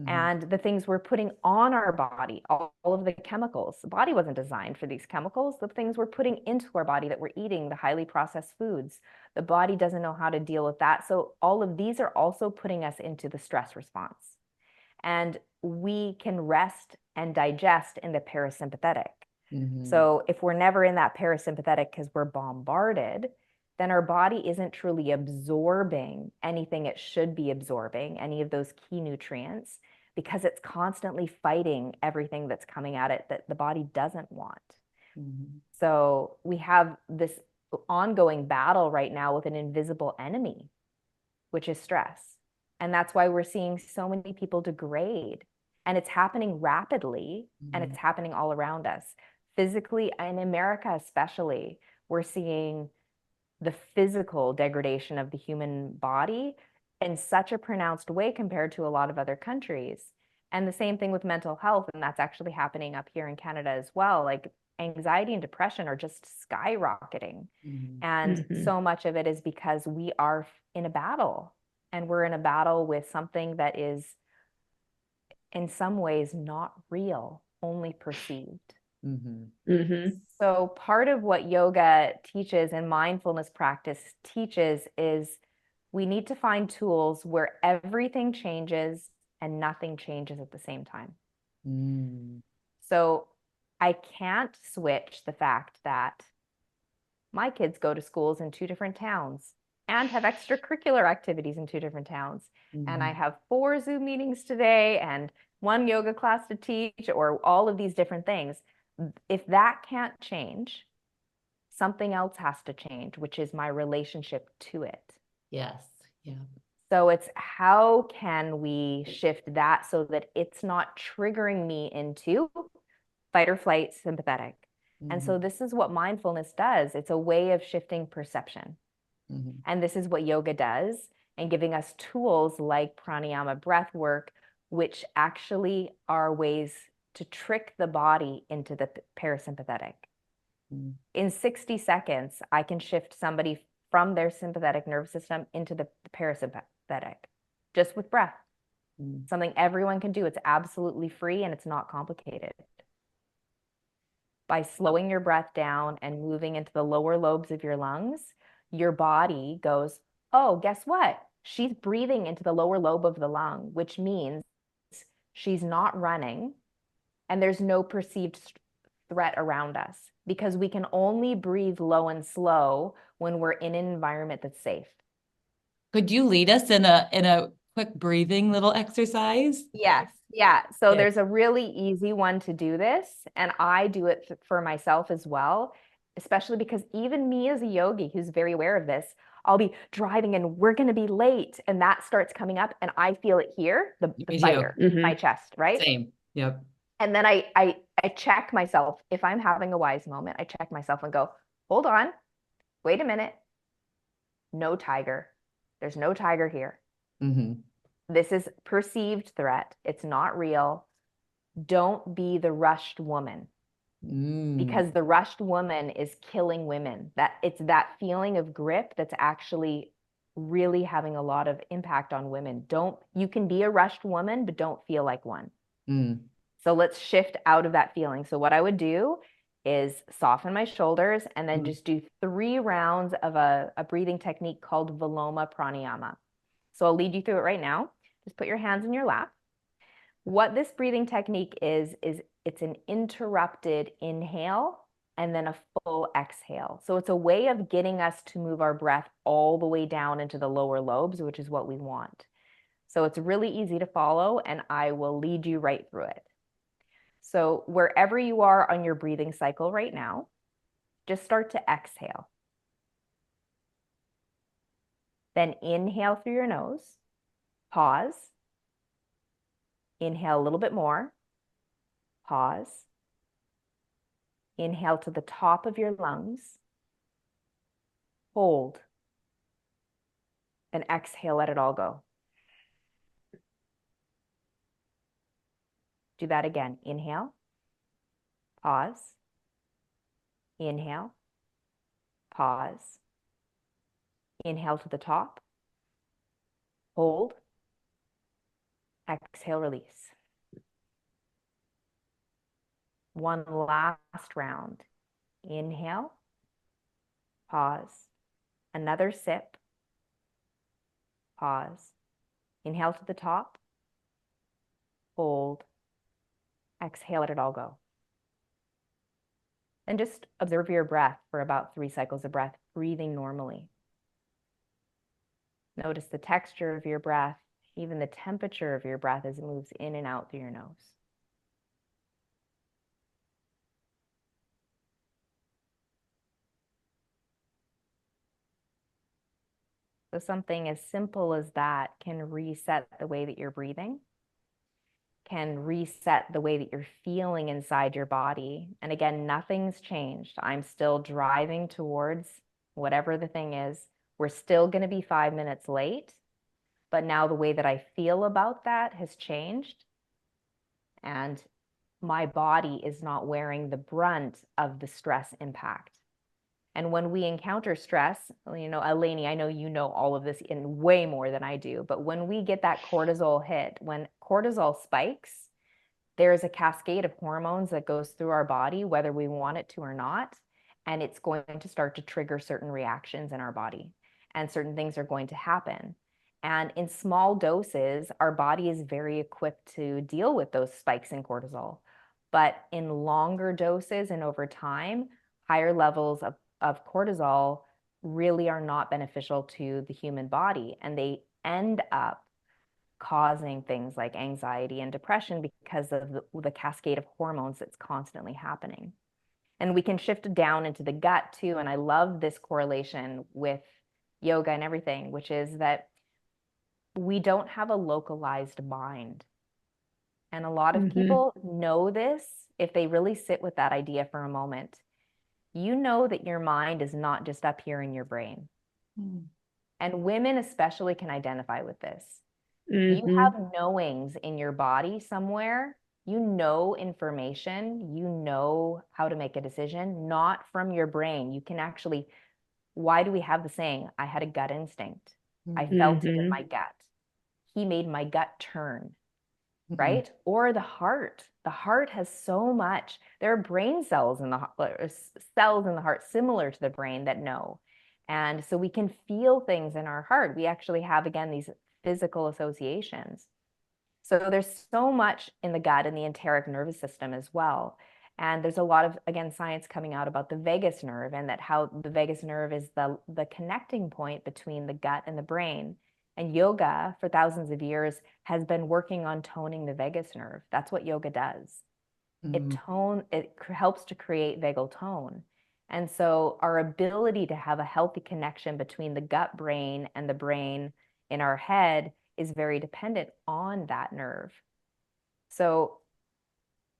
And the things we're putting on our body, all of the chemicals, the body wasn't designed for these chemicals. The things we're putting into our body that we're eating, the highly processed foods, the body doesn't know how to deal with that. So all of these are also putting us into the stress response. And we can rest and digest in the parasympathetic. So if we're never in that parasympathetic because we're bombarded, then our body isn't truly absorbing anything it should be absorbing, any of those key nutrients, because it's constantly fighting everything that's coming at it that the body doesn't want. So we have this ongoing battle right now with an invisible enemy, which is stress. And that's why we're seeing so many people degrade. And it's happening rapidly, and it's happening all around us. Physically, in America especially, we're seeing the physical degradation of the human body in such a pronounced way compared to a lot of other countries. And the same thing with mental health. And that's actually happening up here in Canada as well. Like anxiety and depression are just skyrocketing. And so much of it is because we are in a battle, and we're in a battle with something that is in some ways not real, only perceived. So part of what yoga teaches and mindfulness practice teaches is we need to find tools where everything changes and nothing changes at the same time. So I can't switch the fact that my kids go to schools in 2 different towns and have extracurricular activities in 2 different towns. And I have 4 Zoom meetings today and 1 yoga class to teach, or all of these different things. If that can't change, something else has to change, which is my relationship to it. Yes. Yeah. So it's how can we shift that so that it's not triggering me into fight or flight, sympathetic. And so this is what mindfulness does. It's a way of shifting perception. And this is what yoga does, and giving us tools like pranayama, breath work, which actually are ways to trick the body into the parasympathetic. In 60 seconds, I can shift somebody from their sympathetic nervous system into the parasympathetic, just with breath. Something everyone can do. It's absolutely free and it's not complicated. By slowing your breath down and moving into the lower lobes of your lungs, your body goes, oh, guess what? She's breathing into the lower lobe of the lung, which means she's not running and there's no perceived threat around us, because we can only breathe low and slow when we're in an environment that's safe. Could you lead us in a quick breathing little exercise? Yes. Yeah. So there's a really easy one to do this, and I do it for myself as well, especially because even me as a yogi who's very aware of this, I'll be driving and we're going to be late, and that starts coming up and I feel it here, the fire in my chest, right? Same. Yep. And then I check myself. If I'm having a wise moment, I check myself and go, hold on, wait a minute. No tiger. There's no tiger here. This is perceived threat. It's not real. Don't be the rushed woman, because the rushed woman is killing women. That it's that feeling of grip that's actually really having a lot of impact on women. You can be a rushed woman, but don't feel like one. So let's shift out of that feeling. So what I would do is soften my shoulders and then just do 3 rounds of a breathing technique called Viloma Pranayama. So I'll lead you through it right now. Just put your hands in your lap. What this breathing technique is it's an interrupted inhale and then a full exhale. So it's a way of getting us to move our breath all the way down into the lower lobes, which is what we want. So it's really easy to follow, and I will lead you right through it. So wherever you are on your breathing cycle right now, just start to exhale. Then inhale through your nose, pause, inhale a little bit more, pause, inhale to the top of your lungs, hold, and exhale, let it all go. Do that again. Inhale, pause, inhale, pause, inhale to the top, hold, exhale, release. One last round. Inhale, pause, another sip, pause, inhale to the top, hold, exhale, let it all go. And just observe your breath for about 3 cycles of breath, breathing normally. Notice the texture of your breath, even the temperature of your breath as it moves in and out through your nose. So something as simple as that can reset the way that you're breathing, can reset the way that you're feeling inside your body. And again, nothing's changed. I'm still driving towards whatever the thing is. We're still going to be 5 minutes late, but now the way that I feel about that has changed. and my body is not wearing the brunt of the stress impact. And when we encounter stress, Eleni, I know you know all of this in way more than I do, but when we get that cortisol hit, when cortisol spikes, there's a cascade of hormones that goes through our body, whether we want it to or not, and it's going to start to trigger certain reactions in our body, and certain things are going to happen. And in small doses, our body is very equipped to deal with those spikes in cortisol. But in longer doses and over time, higher levels of cortisol really are not beneficial to the human body. And they end up causing things like anxiety and depression because of the cascade of hormones that's constantly happening. And we can shift down into the gut too. And I love this correlation with yoga and everything, which is that we don't have a localized mind. And a lot of people know this if they really sit with that idea for a moment. You know that your mind is not just up here in your brain. And women especially can identify with this. You have knowings in your body somewhere. You know information. You know how to make a decision, not from your brain. You can actually, why do we have the saying, I had a gut instinct? I felt it in my gut. He made my gut turn, right? Or the heart. The heart has so much. There are brain cells in the heart similar to the brain that know. And so we can feel things in our heart. We actually have, again, these physical associations. So there's so much in the gut and the enteric nervous system as well. And there's a lot of, again, science coming out about the vagus nerve, and that how the vagus nerve is the connecting point between the gut and the brain. And yoga for thousands of years has been working on toning the vagus nerve. That's what yoga does. It helps to create vagal tone. And so our ability to have a healthy connection between the gut brain and the brain in our head is very dependent on that nerve. So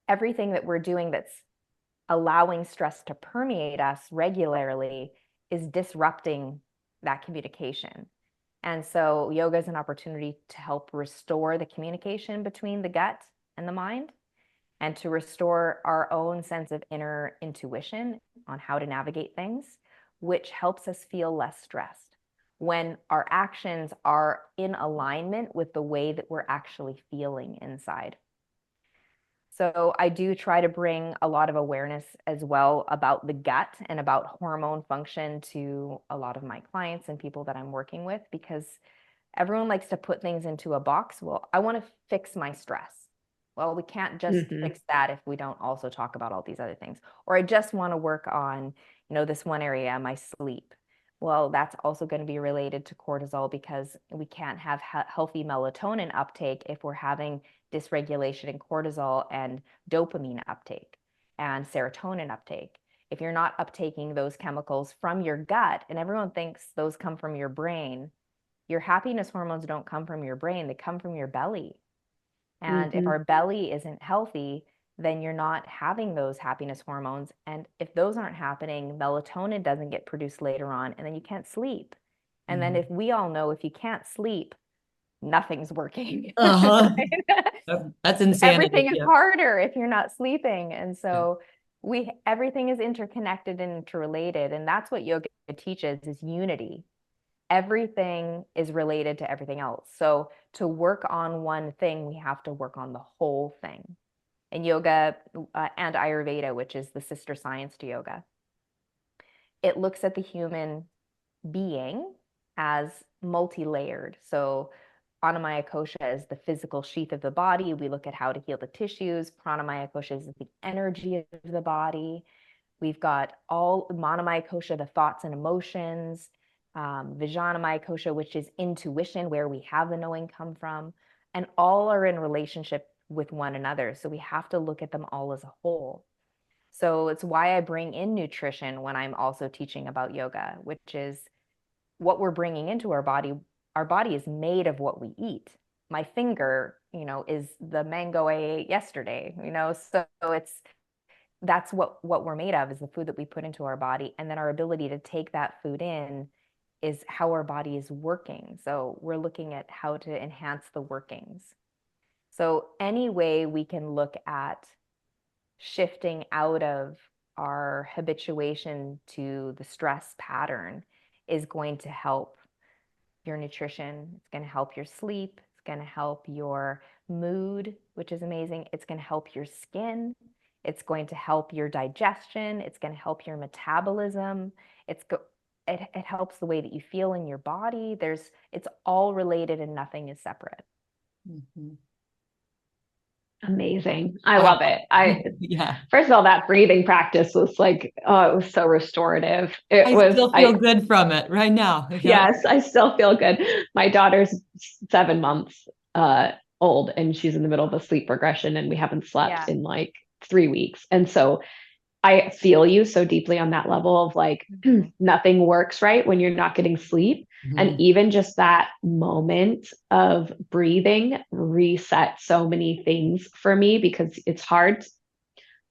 everything that we're doing that's allowing stress to permeate us regularly is disrupting that communication. And so yoga is an opportunity to help restore the communication between the gut and the mind, and to restore our own sense of inner intuition on how to navigate things, which helps us feel less stressed when our actions are in alignment with the way that we're actually feeling inside. So I do try to bring a lot of awareness as well about the gut and about hormone function to a lot of my clients and people that I'm working with, because everyone likes to put things into a box. Well, I want to fix my stress. Well, we can't just fix that if we don't also talk about all these other things. Or I just want to work on, this one area, my sleep. Well, that's also going to be related to cortisol, because we can't have healthy melatonin uptake if we're having dysregulation in cortisol and dopamine uptake and serotonin uptake. If you're not uptaking those chemicals from your gut, and everyone thinks those come from your brain, your happiness hormones don't come from your brain, they come from your belly. And if our belly isn't healthy, then you're not having those happiness hormones. And if those aren't happening, melatonin doesn't get produced later on, and then you can't sleep. And then if we all know, if you can't sleep, nothing's working. That's insanity. Everything is harder if you're not sleeping. And so everything is interconnected and interrelated. And that's what yoga teaches, is unity. Everything is related to everything else. So to work on one thing, we have to work on the whole thing. In yoga and Ayurveda, which is the sister science to yoga, it looks at the human being as multi-layered. So Anamaya Kosha is the physical sheath of the body. We look at how to heal the tissues. Pranamaya Kosha is the energy of the body. We've got all Manomaya Kosha, the thoughts and emotions. Vijnanamaya Kosha, which is intuition, where we have the knowing come from, and all are in relationship with one another. So we have to look at them all as a whole. So it's why I bring in nutrition when I'm also teaching about yoga, which is what we're bringing into our body. Our body is made of what we eat. My finger, is the mango I ate yesterday, so that's what we're made of, is the food that we put into our body. And then our ability to take that food in is how our body is working. So we're looking at how to enhance the workings. So any way we can look at shifting out of our habituation to the stress pattern is going to help your nutrition. It's going to help your sleep. It's going to help your mood, which is amazing. It's going to help your skin. It's going to help your digestion. It's going to help your metabolism. It helps the way that you feel in your body. It's all related and nothing is separate. Mhm. Amazing. I love it. Yeah. First of all, that breathing practice was like, oh, it was so restorative. I still feel good from it right now. Yeah. Yes, I still feel good. My daughter's 7 months old and she's in the middle of a sleep regression and we haven't slept in like 3 weeks. And so I feel you so deeply on that level of like nothing works right when you're not getting sleep. And even just that moment of breathing resets so many things for me because it's hard.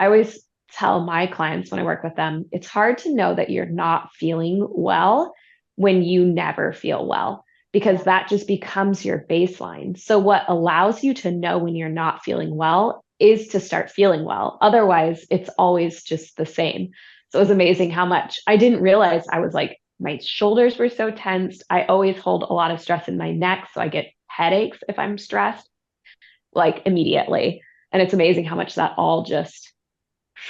I always tell my clients when I work with them, it's hard to know that you're not feeling well when you never feel well, because that just becomes your baseline. So, what allows you to know when you're not feeling well is to start feeling well. Otherwise, it's always just the same. So, it was amazing how much I didn't realize I was like, my shoulders were so tensed. I always hold a lot of stress in my neck. So, I get headaches if I'm stressed, like immediately. And it's amazing how much that all just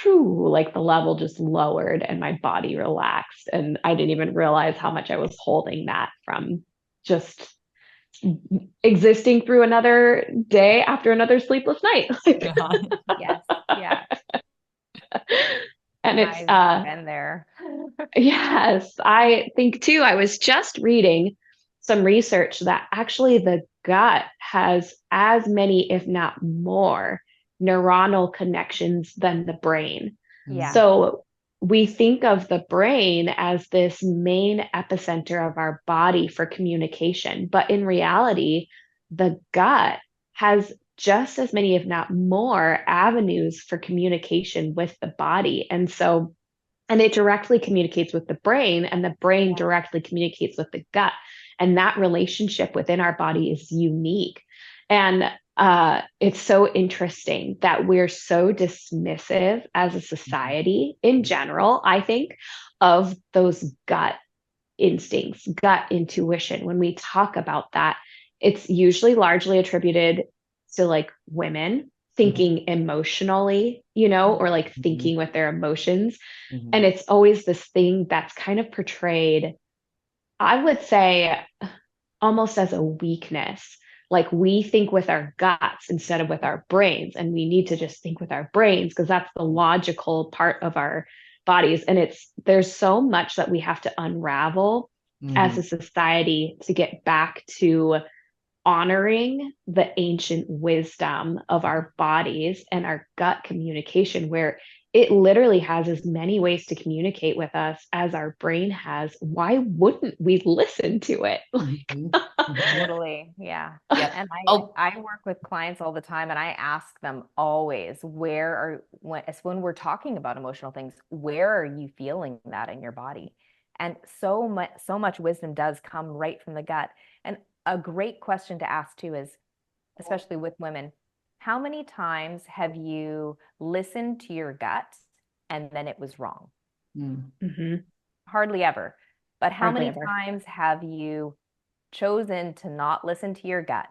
like the level just lowered and my body relaxed. And I didn't even realize how much I was holding that from just existing through another day after another sleepless night. Yes. Yeah. And it's I've been there. Yes, I think too. I was just reading some research that actually the gut has as many, if not more, neuronal connections than the brain. Yeah. So we think of the brain as this main epicenter of our body for communication, but in reality, the gut has just as many, if not more, avenues for communication with the body. And it directly communicates with the brain, and the brain directly communicates with the gut. And that relationship within our body is unique. And it's so interesting that we're so dismissive as a society in general, I think, of those gut instincts, gut intuition. When we talk about that, it's usually largely attributed to like women thinking emotionally, or like thinking with their emotions. And it's always this thing that's kind of portrayed, I would say, almost as a weakness. Like we think with our guts instead of with our brains. And we need to just think with our brains because that's the logical part of our bodies. And there's so much that we have to unravel as a society to get back to honoring the ancient wisdom of our bodies and our gut communication, where it literally has as many ways to communicate with us as our brain has. Why wouldn't we listen to it? Totally. Yeah. Yep. And I work with clients all the time and I ask them always, when we're talking about emotional things, where are you feeling that in your body? And so much wisdom does come right from the gut. And a great question to ask too is, especially with women, how many times have you listened to your gut and then it was wrong? Hardly ever. But how many times have you chosen to not listen to your gut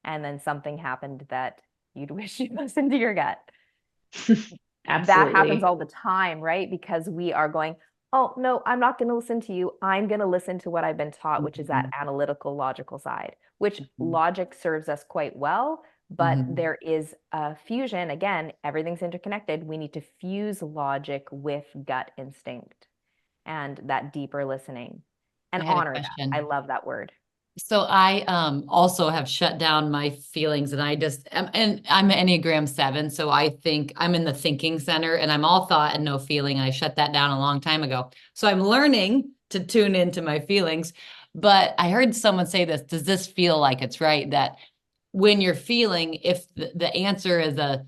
and then something happened that you'd wish you listened to your gut? Absolutely. That happens all the time, right? Because we are going, oh, no, I'm not going to listen to you. I'm going to listen to what I've been taught, which is that analytical, logical side, which logic serves us quite well. But there is a fusion. Again, everything's interconnected. We need to fuse logic with gut instinct and that deeper listening and honor that. I love that word. So I also have shut down my feelings, and and I'm an Enneagram 7, so I think I'm in the thinking center and I'm all thought and no feeling. I shut that down a long time ago. So I'm learning to tune into my feelings. But I heard someone say this, does this feel like it's right that when you're feeling, if the answer is a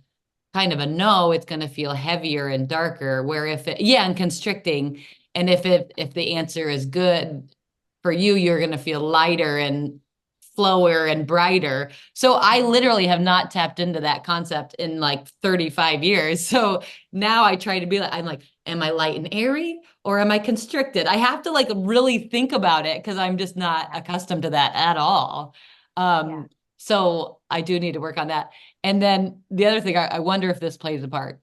kind of a no, it's going to feel heavier and darker, where and constricting. And if the answer is good for you, you're going to feel lighter and flower and brighter. So I literally have not tapped into that concept in like 35 years. So now I try to be like, I'm like, am I light and airy or am I constricted? I have to like really think about it because I'm just not accustomed to that at all. Yeah. So I do need to work on that. And then the other thing, I wonder if this plays a part.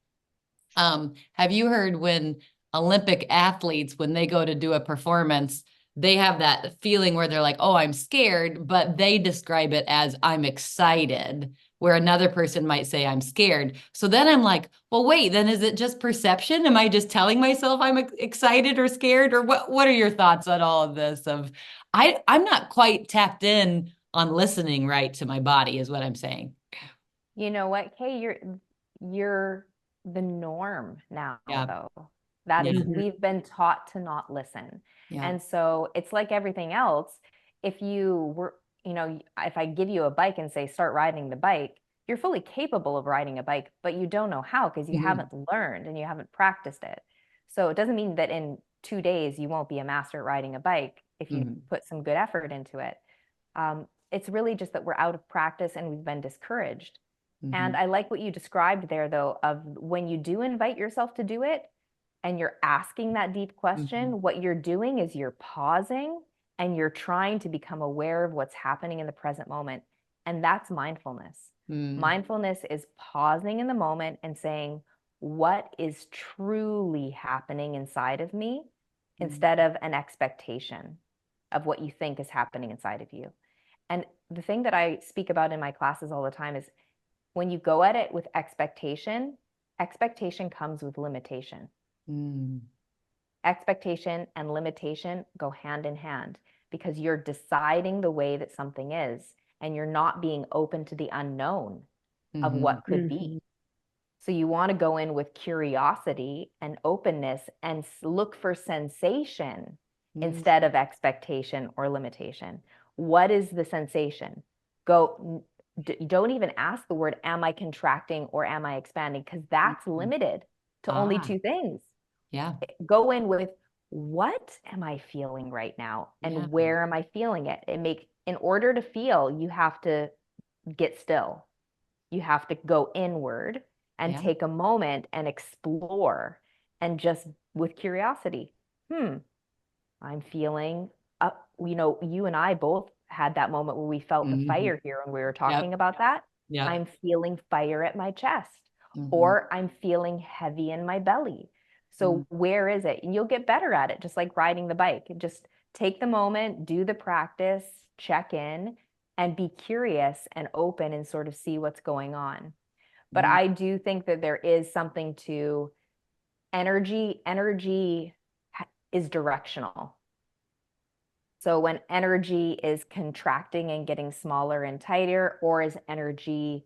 Have you heard when Olympic athletes, when they go to do a performance, they have that feeling where they're like, oh, I'm scared, but they describe it as I'm excited, where another person might say I'm scared. So then I'm like, well, wait, then is it just perception? Am I just telling myself I'm excited or scared? Or what are your thoughts on all of this? I'm not quite tapped in on listening right to my body, is what I'm saying. You know what, Kay, you're the norm now, Yeah. though. That Yeah. is, we've been taught to not listen. Yeah. And so it's like everything else. If you were, if I give you a bike and say, start riding the bike, you're fully capable of riding a bike, but you don't know how because you Mhm. haven't learned and you haven't practiced it. So it doesn't mean that in 2 days you won't be a master at riding a bike if you Mhm. put some good effort into it. It's really just that we're out of practice and we've been discouraged. And Mhm. I like what you described there, though, of when you do invite yourself to do it and you're asking that deep Mhm. question, what you're doing is you're pausing and you're trying to become aware of what's happening in the present moment. And that's mindfulness. Mm. Mindfulness is pausing in the moment and saying, what is truly happening inside of me Mm. instead of an expectation of what you think is happening inside of you. And the thing that I speak about in my classes all the time is when you go at it with expectation, expectation comes with limitation. Mm. Expectation and limitation go hand in hand because you're deciding the way that something is and you're not being open to the unknown of Mhm. what could be. So you want to go in with curiosity and openness and look for sensation Mm. instead of expectation or limitation. What is the sensation? Go, don't even ask the word, am I contracting or am I expanding? Because that's Mhm. limited to only Ah, two things. yeah. Go in with, what am I feeling right now? Yeah. And where am I feeling it? In order to feel, you have to get still. You have to go inward and Yeah. take a moment and explore and just with curiosity. I'm feeling up. You and I both had that moment where we felt the Mhm. fire here when we were Yep. talking about that. Yep. I'm feeling fire at my chest, Mhm. or I'm feeling heavy in my belly. Mm. So where is it? And you'll get better at it, just like riding the bike. Just take the moment, do the practice, check in, and be curious and open and sort of see what's going on. But Mm. I do think that there is something to energy. Energy is directional. So when energy is contracting and getting smaller and tighter, or is energy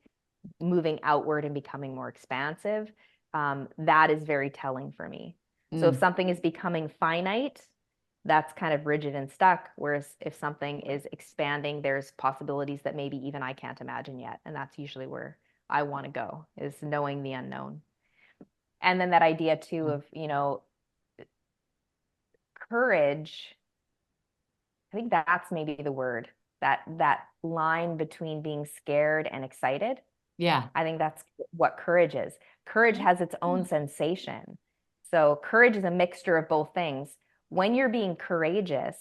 moving outward and becoming more expansive, that is very telling for me. So if Mm. something is becoming finite, that's kind of rigid and stuck. Whereas if something is expanding, there's possibilities that maybe even I can't imagine yet. And that's usually where I want to go, is knowing the unknown. And then that idea too Yeah. of, courage. I think that's maybe the word, that line between being scared and excited. Yeah. I think that's what courage is. Courage has its own sensation. So courage is a mixture of both things. When you're being courageous,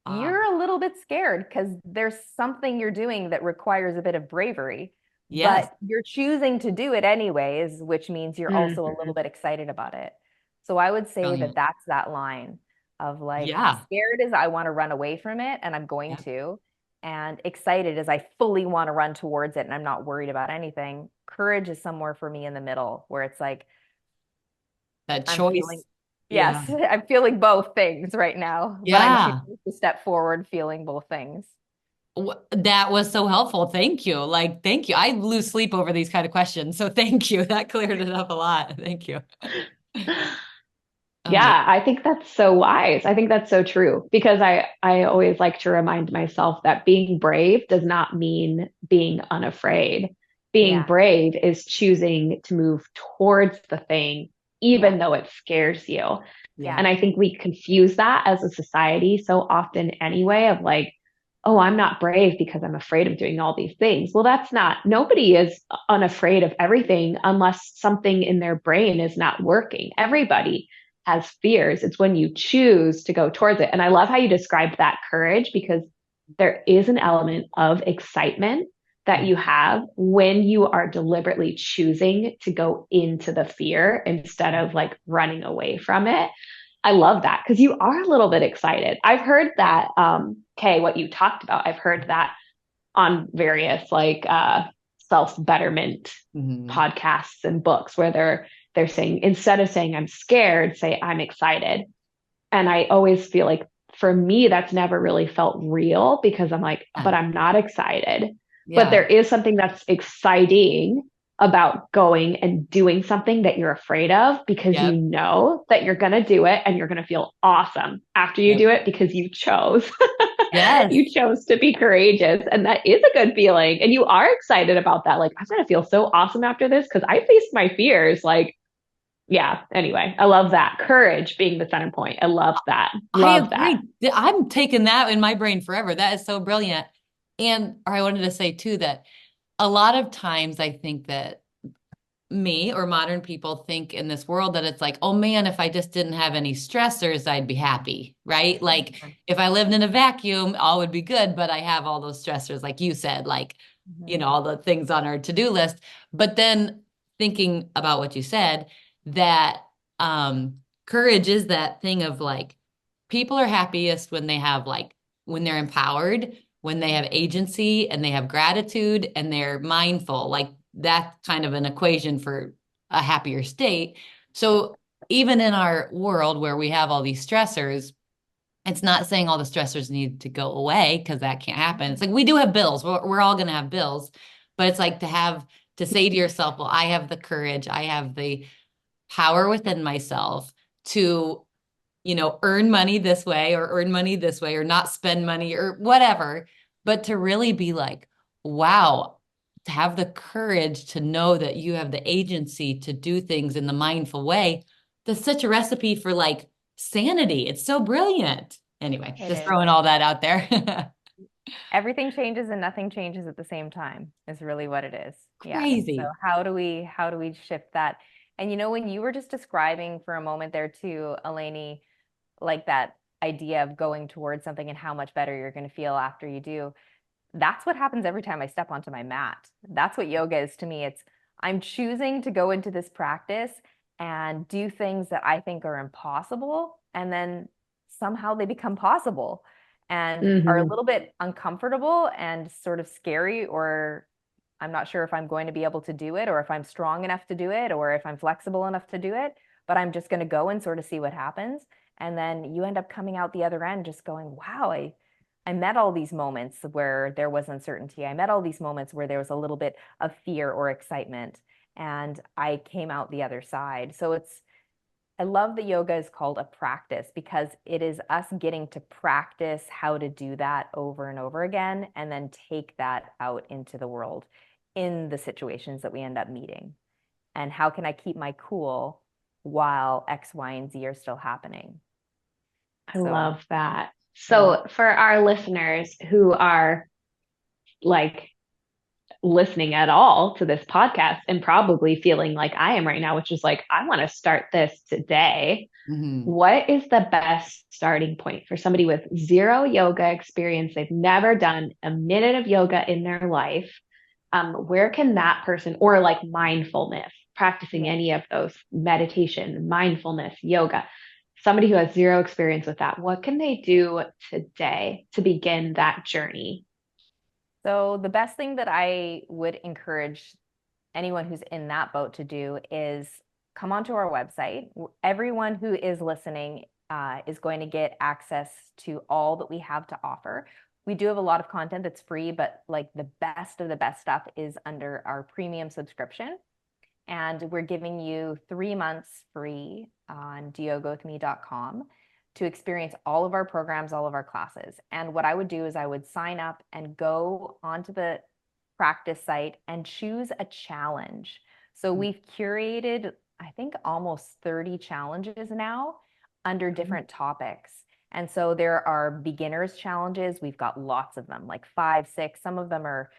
Ah, you're a little bit scared because there's something you're doing that requires a bit of bravery, yes. but you're choosing to do it anyways, which means you're also a little Mhm. bit excited about it. So I would say that Brilliant. that's that line of like, Yeah. scared is I want to run away from it and I'm going Yeah. to, and excited is I fully want to run towards it and I'm not worried about anything. Courage is somewhere for me in the middle where it's like, That I'm feeling, choice. Yeah. yes, I'm feeling both things right now, but I'm Yeah. choosing to step forward feeling both things. That was so helpful. Thank you. Like, thank you. I lose sleep over these kind of questions. So thank you. That cleared it up a lot. Thank you. Oh my. Yeah, I think that's so wise. I think that's so true because I always like to remind myself that being brave does not mean being unafraid. Being Yeah, brave is choosing to move towards the thing yeah, even though it scares you. Yeah. yeah, And I think we confuse that as a society so often anyway of like oh, I'm not brave because I'm afraid of doing all these things. Well, that's not, nobody is unafraid of everything unless something in their brain is not working. Everybody has fears. It's when you choose to go towards it. And I love how you described that courage, because there is an element of excitement that you have when you are deliberately choosing to go into the fear instead of like running away from it. I love that because you are a little bit excited. I've heard that, Kay, what you talked about, I've heard that on various like self-betterment Mhm. podcasts and books where they're saying, instead of saying I'm scared, say I'm excited. And I always feel like for me, that's never really felt real because I'm like, Yeah. but I'm not excited. But Yeah. there is something that's exciting about going and doing something that you're afraid of because you Yep. know that you're going to do it and you're going to feel awesome after you Yep. do it because you chose. Yes. You chose to be courageous. And that is a good feeling. And you are excited about that. Like, I'm going to feel so awesome after this because I faced my fears. Like, yeah, anyway, I love that. Courage being the center point. I love that. I Love that. agree. I'm taking that in my brain forever. That is so brilliant. And or I wanted to say too that a lot of times I think that me or modern people think in this world that it's like, oh man, if I just didn't have any stressors, I'd be happy, right? Like if I lived in a vacuum, all would be good, but I have all those stressors, like you said, like, Mhm. all the things on our to-do list. But then thinking about what you said, that courage is that thing of like, people are happiest when they have like, when they're empowered, when they have agency and they have gratitude and they're mindful. Like that's kind of an equation for a happier state. So even in our world where we have all these stressors, it's not saying all the stressors need to go away because that can't happen. It's like we do have bills. We're all going to have bills, but it's like to say to yourself, well, I have the courage, I have the power within myself to earn money this way or earn money this way or not spend money or whatever, but to really be like, wow, to have the courage to know that you have the agency to do things in the mindful way. That's such a recipe for like sanity. It's so brilliant. Anyway, It just is. throwing all that out there. Everything changes and nothing changes at the same time is really what it is. Yes. So Crazy. how do we shift that? And when you were just describing for a moment there too, Eleni, like that idea of going towards something and how much better you're going to feel after you do, that's what happens every time I step onto my mat. That's what yoga is to me. It's I'm choosing to go into this practice and do things that I think are impossible, and then somehow they become possible and are a Hmm. little bit uncomfortable and sort of scary, or I'm not sure if I'm going to be able to do it, or if I'm strong enough to do it, or if I'm flexible enough to do it, but I'm just going to go and sort of see what happens. And then you end up coming out the other end just going, wow, I met all these moments where there was uncertainty. I met all these moments where there was a little bit of fear or excitement, and I came out the other side. So I love that yoga is called a practice because it is us getting to practice how to do that over and over again and then take that out into the world in the situations that we end up meeting. And how can I keep my cool while X, Y, and Z are still happening? I So love that. I love So for our listeners who are like listening at all to this podcast and probably feeling like I am right now, which is like, I want to start this today. Mhm. What is the best starting point for somebody with zero yoga experience? They've never done a minute of yoga in their life. Where can that person, or like mindfulness, practicing Yeah. any of those, meditation, mindfulness, yoga, somebody who has zero experience with that, what can they do today to begin that journey? So the best thing that I would encourage anyone who's in that boat to do is come onto our website. Everyone who is listening is going to get access to all that we have to offer. We do have a lot of content that's free, but like the best of the best stuff is under our premium subscription. And we're giving you 3 months free on diogowithme.com to experience all of our programs, all of our classes. And what I would do is I would sign up and go onto the practice site and choose a challenge. So we've curated, I think, almost 30 challenges now under different topics. And so there are beginners challenges. We've got lots of them, like 5, 6. Some of them are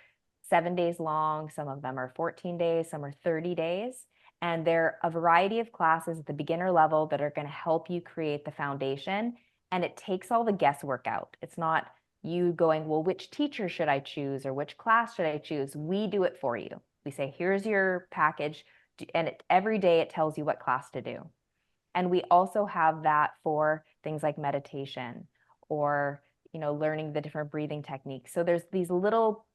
7 days long. Some of them are 14 days. Some are 30 days. And there are a variety of classes at the beginner level that are going to help you create the foundation. And it takes all the guesswork out. It's not you going, well, which teacher should I choose or which class should I choose? We do it for you. We say, here's your package. And every day it tells you what class to do. And we also have that for things like meditation or, learning the different breathing techniques. So there's these little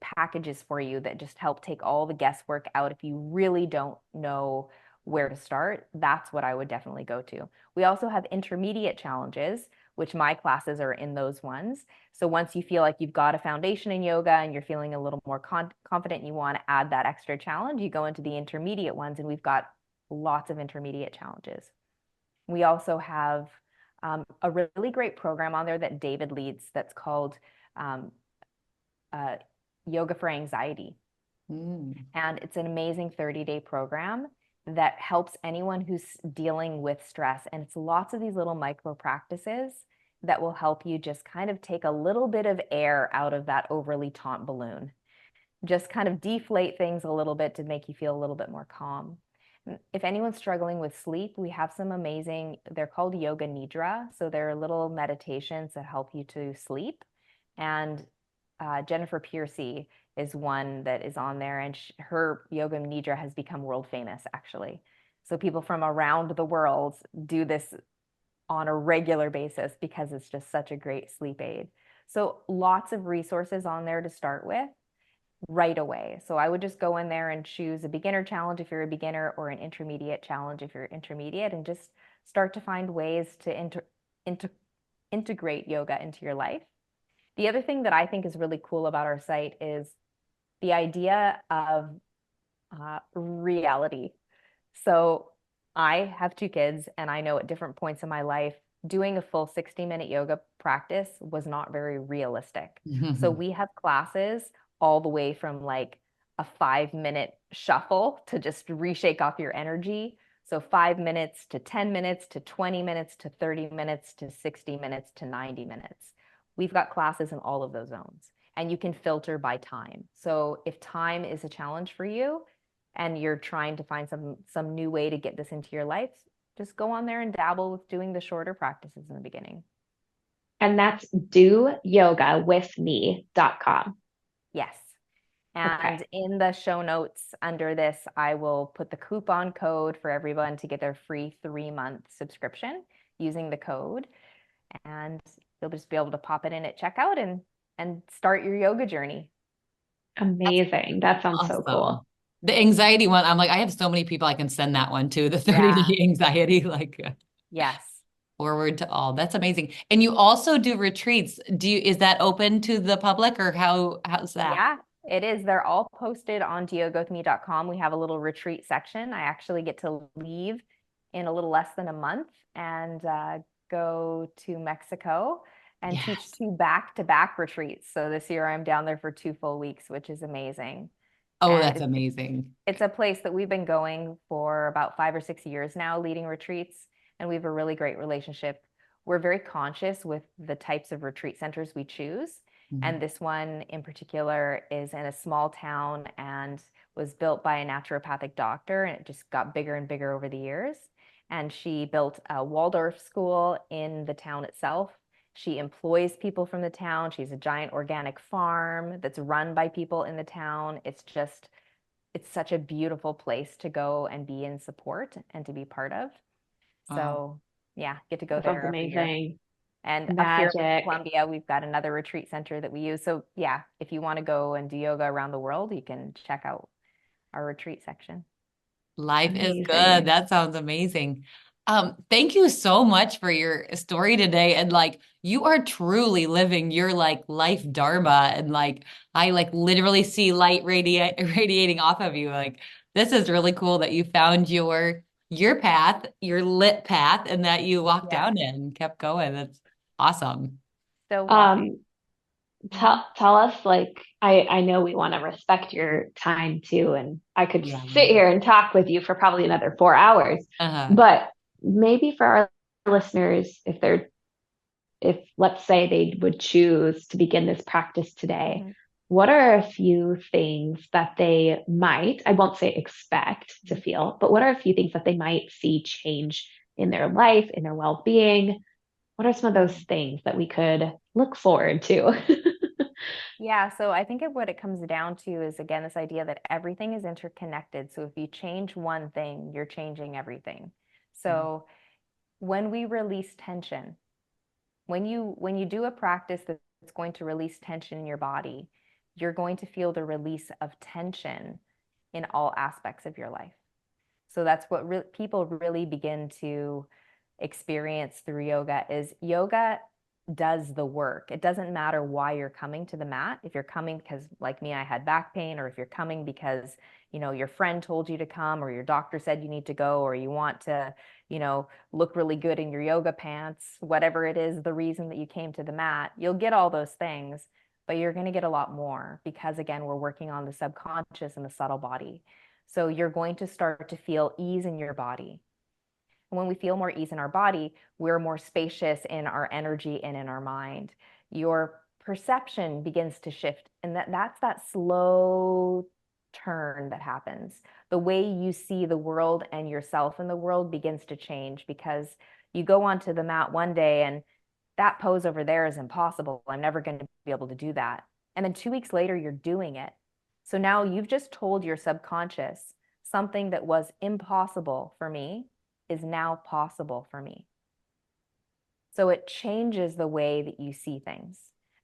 packages for you that just help take all the guesswork out. If you really don't know where to start, that's what I would definitely go to. We also have intermediate challenges, which my classes are in those ones. So once you feel like you've got a foundation in yoga and you're feeling a little more confident, you want to add that extra challenge, you go into the intermediate ones, and we've got lots of intermediate challenges. We also have a really great program on there that David leads that's called Yoga for Anxiety. And it's an amazing 30-day program that helps anyone who's dealing with stress. And it's lots of these little micro practices that will help you just kind of take a little bit of air out of that overly taut balloon. Just kind of deflate things a little bit to make you feel a little bit more calm. If anyone's struggling with sleep, we have some amazing, they're called yoga nidra. So they're little meditations that help you to sleep. And Jennifer Piercy is one that is on there, and her yoga nidra has become world famous, actually. So people from around the world do this on a regular basis because it's just such a great sleep aid. So lots of resources on there to start with right away. So I would just go in there and choose a beginner challenge if you're a beginner, or an intermediate challenge if you're intermediate, and just start to find ways to integrate yoga into your life. The other thing that I think is really cool about our site is the idea of reality. So I have 2 kids, and I know at different points in my life, doing a full 60-minute yoga practice was not very realistic. So we have classes all the way from like a 5-minute shuffle to just reshake off your energy. So 5 minutes to 10 minutes to 20 minutes to 30 minutes to 60 minutes to 90 minutes. We've got classes in all of those zones, and you can filter by time. So if time is a challenge for you and you're trying to find some new way to get this into your life, just go on there and dabble with doing the shorter practices in the beginning. And that's doyogawithme.com. Yes. And in the show notes under this, I will put the coupon code for everyone to get their free 3-month subscription using the code. And you'll just be able to pop it in at checkout and start your yoga journey. Amazing. That sounds so cool. The anxiety one, I'm like, I have so many people I can send that one to, the 30-day anxiety, yes. Forward to all. That's amazing. And you also do retreats. Is that open to the public, or how's that? Yeah, it is. They're all posted on doyogawithme.com. We have a little retreat section. I actually get to leave in a little less than a month and go to Mexico and teach 2 back-to-back retreats. So this year I'm down there for 2 full weeks, which is amazing. Oh, and that's amazing. It's a place that we've been going for about 5 or 6 years now, leading retreats, and we have a really great relationship. We're very conscious with the types of retreat centers we choose. And this one in particular is in a small town and was built by a naturopathic doctor, and it just got bigger and bigger over the years. And she built a Waldorf school in the town itself. She employs people from the town. She's a giant organic farm that's run by people in the town. It's such a beautiful place to go and be in support and to be part of. So yeah, get to go there. Sounds amazing. And Magic. Up here in Colombia, we've got another retreat center that we use. So yeah, if you want to go and do yoga around the world, you can check out our retreat section. Life is good. That sounds amazing. Thank you so much for your story today. And you are truly living your life dharma. And I literally see light radiating off of you. This is really cool that you found your path, your lit path, and that you walked down it and kept going. That's awesome. So tell us, I know we want to respect your time too, and I could sit here and talk with you for probably another 4 hours, but maybe for our listeners, if they're if let's say they would choose to begin this practice today, Mm-hmm. what are a few things that they might, I won't say expect to feel, but what are a few things that they might see change in their life, in their well-being? What are some of those things that we could look forward to? Yeah, so I think what it comes down to is again this idea that everything is interconnected. So if you change one thing, you're changing everything. So when we release tension, when you do a practice that's going to release tension in your body, you're going to feel the release of tension in all aspects of your life. So that's what people really begin to experience through yoga is yoga does the work. It doesn't matter why you're coming to the mat. If you're coming because like me, I had back pain, or if you're coming because, your friend told you to come, or your doctor said you need to go, or you want to, look really good in your yoga pants, whatever it is, the reason that you came to the mat, you'll get all those things, but you're going to get a lot more because again, we're working on the subconscious and the subtle body. So you're going to start to feel ease in your body. And when we feel more ease in our body, we're more spacious in our energy and in our mind. Your perception begins to shift. And that's that slow turn that happens. The way you see the world and yourself in the world begins to change because you go onto the mat one day and that pose over there is impossible. I'm never going to be able to do that. And then 2 weeks later, you're doing it. So now you've just told your subconscious something that was impossible for me is now possible for me. So it changes the way that you see things.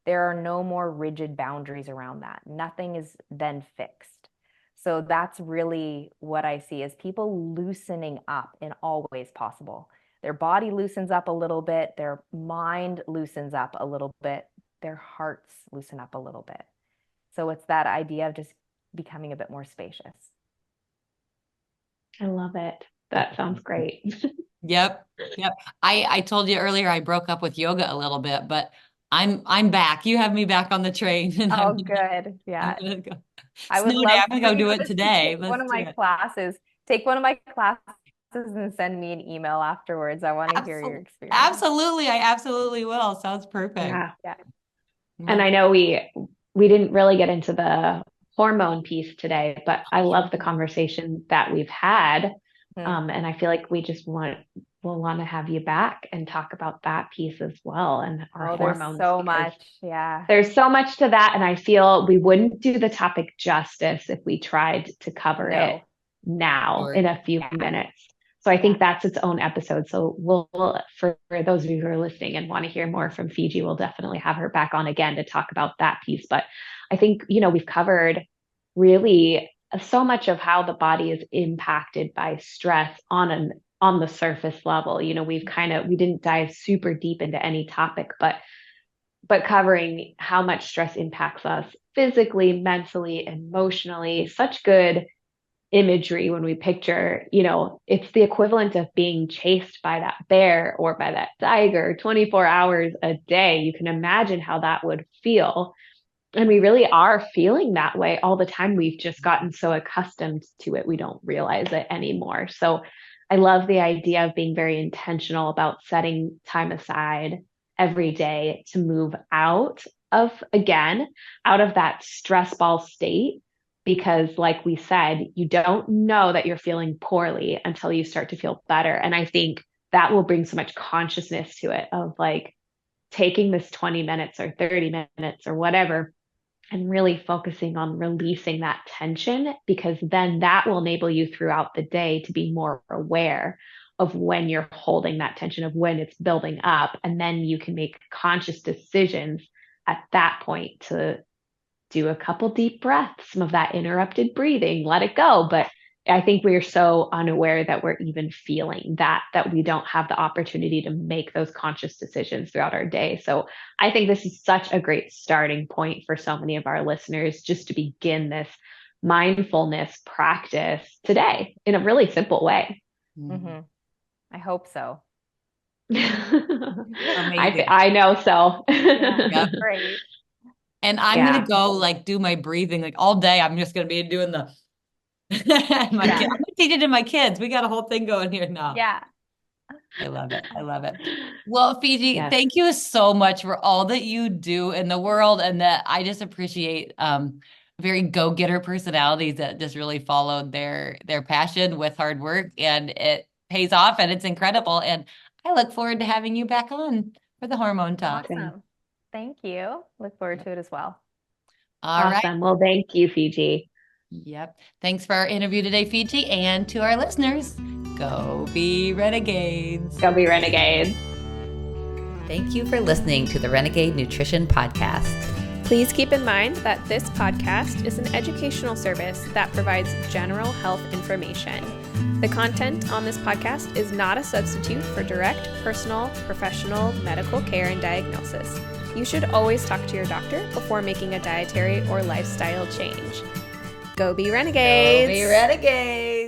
There are no more rigid boundaries around that. Nothing is then fixed. So that's really what I see as people loosening up in all ways possible. Their body loosens up a little bit, their mind loosens up a little bit, their hearts loosen up a little bit. So it's that idea of just becoming a bit more spacious. I love it. That sounds great. Yep. Yep. I told you earlier I broke up with yoga a little bit, but I'm back. You have me back on the train and Oh, good. I'm Yeah. gonna go. I would Snow day. love I'm gonna for go you do it to today. take one Let's of do my it. classes. Take one of my classes and send me an email afterwards. I want to hear your Absolutely. experience. Absolutely. I absolutely will. Sounds perfect. Yeah. Yeah. And Yep. I know we didn't really get into the hormone piece today, but I love the conversation that we've had. Hmm. And I feel like we'll want to have you back and talk about that piece as well and our Oh, there's hormones so because much. Yeah. there's so much to that. And I feel we wouldn't do the topic justice if we tried to cover it No. now Sure. in a few Yeah. minutes. So I Yeah. think that's its own episode. So for those of you who are listening and want to hear more from Fiji, we'll definitely have her back on again to talk about that piece. But I think, we've covered really so much of how the body is impacted by stress on the surface level. We didn't dive super deep into any topic, but covering how much stress impacts us physically, mentally, emotionally, such good imagery when we picture, it's the equivalent of being chased by that bear or by that tiger 24 hours a day. You can imagine how that would feel. And we really are feeling that way all the time. We've just gotten so accustomed to it, we don't realize it anymore. So I love the idea of being very intentional about setting time aside every day to move again, out of that stress ball state. Because, like we said, you don't know that you're feeling poorly until you start to feel better. And I think that will bring so much consciousness to it of like taking this 20 minutes or 30 minutes or whatever and really focusing on releasing that tension, because then that will enable you throughout the day to be more aware of when you're holding that tension, of when it's building up. And then you can make conscious decisions at that point to do a couple deep breaths, some of that interrupted breathing, let it go. But I think we are so unaware that we're even feeling that we don't have the opportunity to make those conscious decisions throughout our day. So I think this is such a great starting point for so many of our listeners just to begin this mindfulness practice today in a really simple way. Mm-hmm. I hope so. Amazing. I know so. Yeah. Yep. Great. And I'm gonna Yeah. go like do my breathing like all day. I'm just gonna be doing the I'm Yeah. gonna teach it to my kids. We got a whole thing going here now. Yeah. I love it. I love it. Well, Fiji, Yes. thank you so much for all that you do in the world, and that I just appreciate very go-getter personalities that just really followed their passion with hard work, and it pays off, and it's incredible. And I look forward to having you back on for the hormone talk. Awesome. Thank you. Look forward to it as well. All right. Awesome. Well, thank you, Fiji. Yep. Thanks for our interview today, Fiji, and to our listeners, go be renegades. Go be renegades. Thank you for listening to the Renegade Nutrition Podcast. Please keep in mind that this podcast is an educational service that provides general health information. The content on this podcast is not a substitute for direct, personal, professional medical care and diagnosis. You should always talk to your doctor before making a dietary or lifestyle change. Go be renegades! Go be renegades!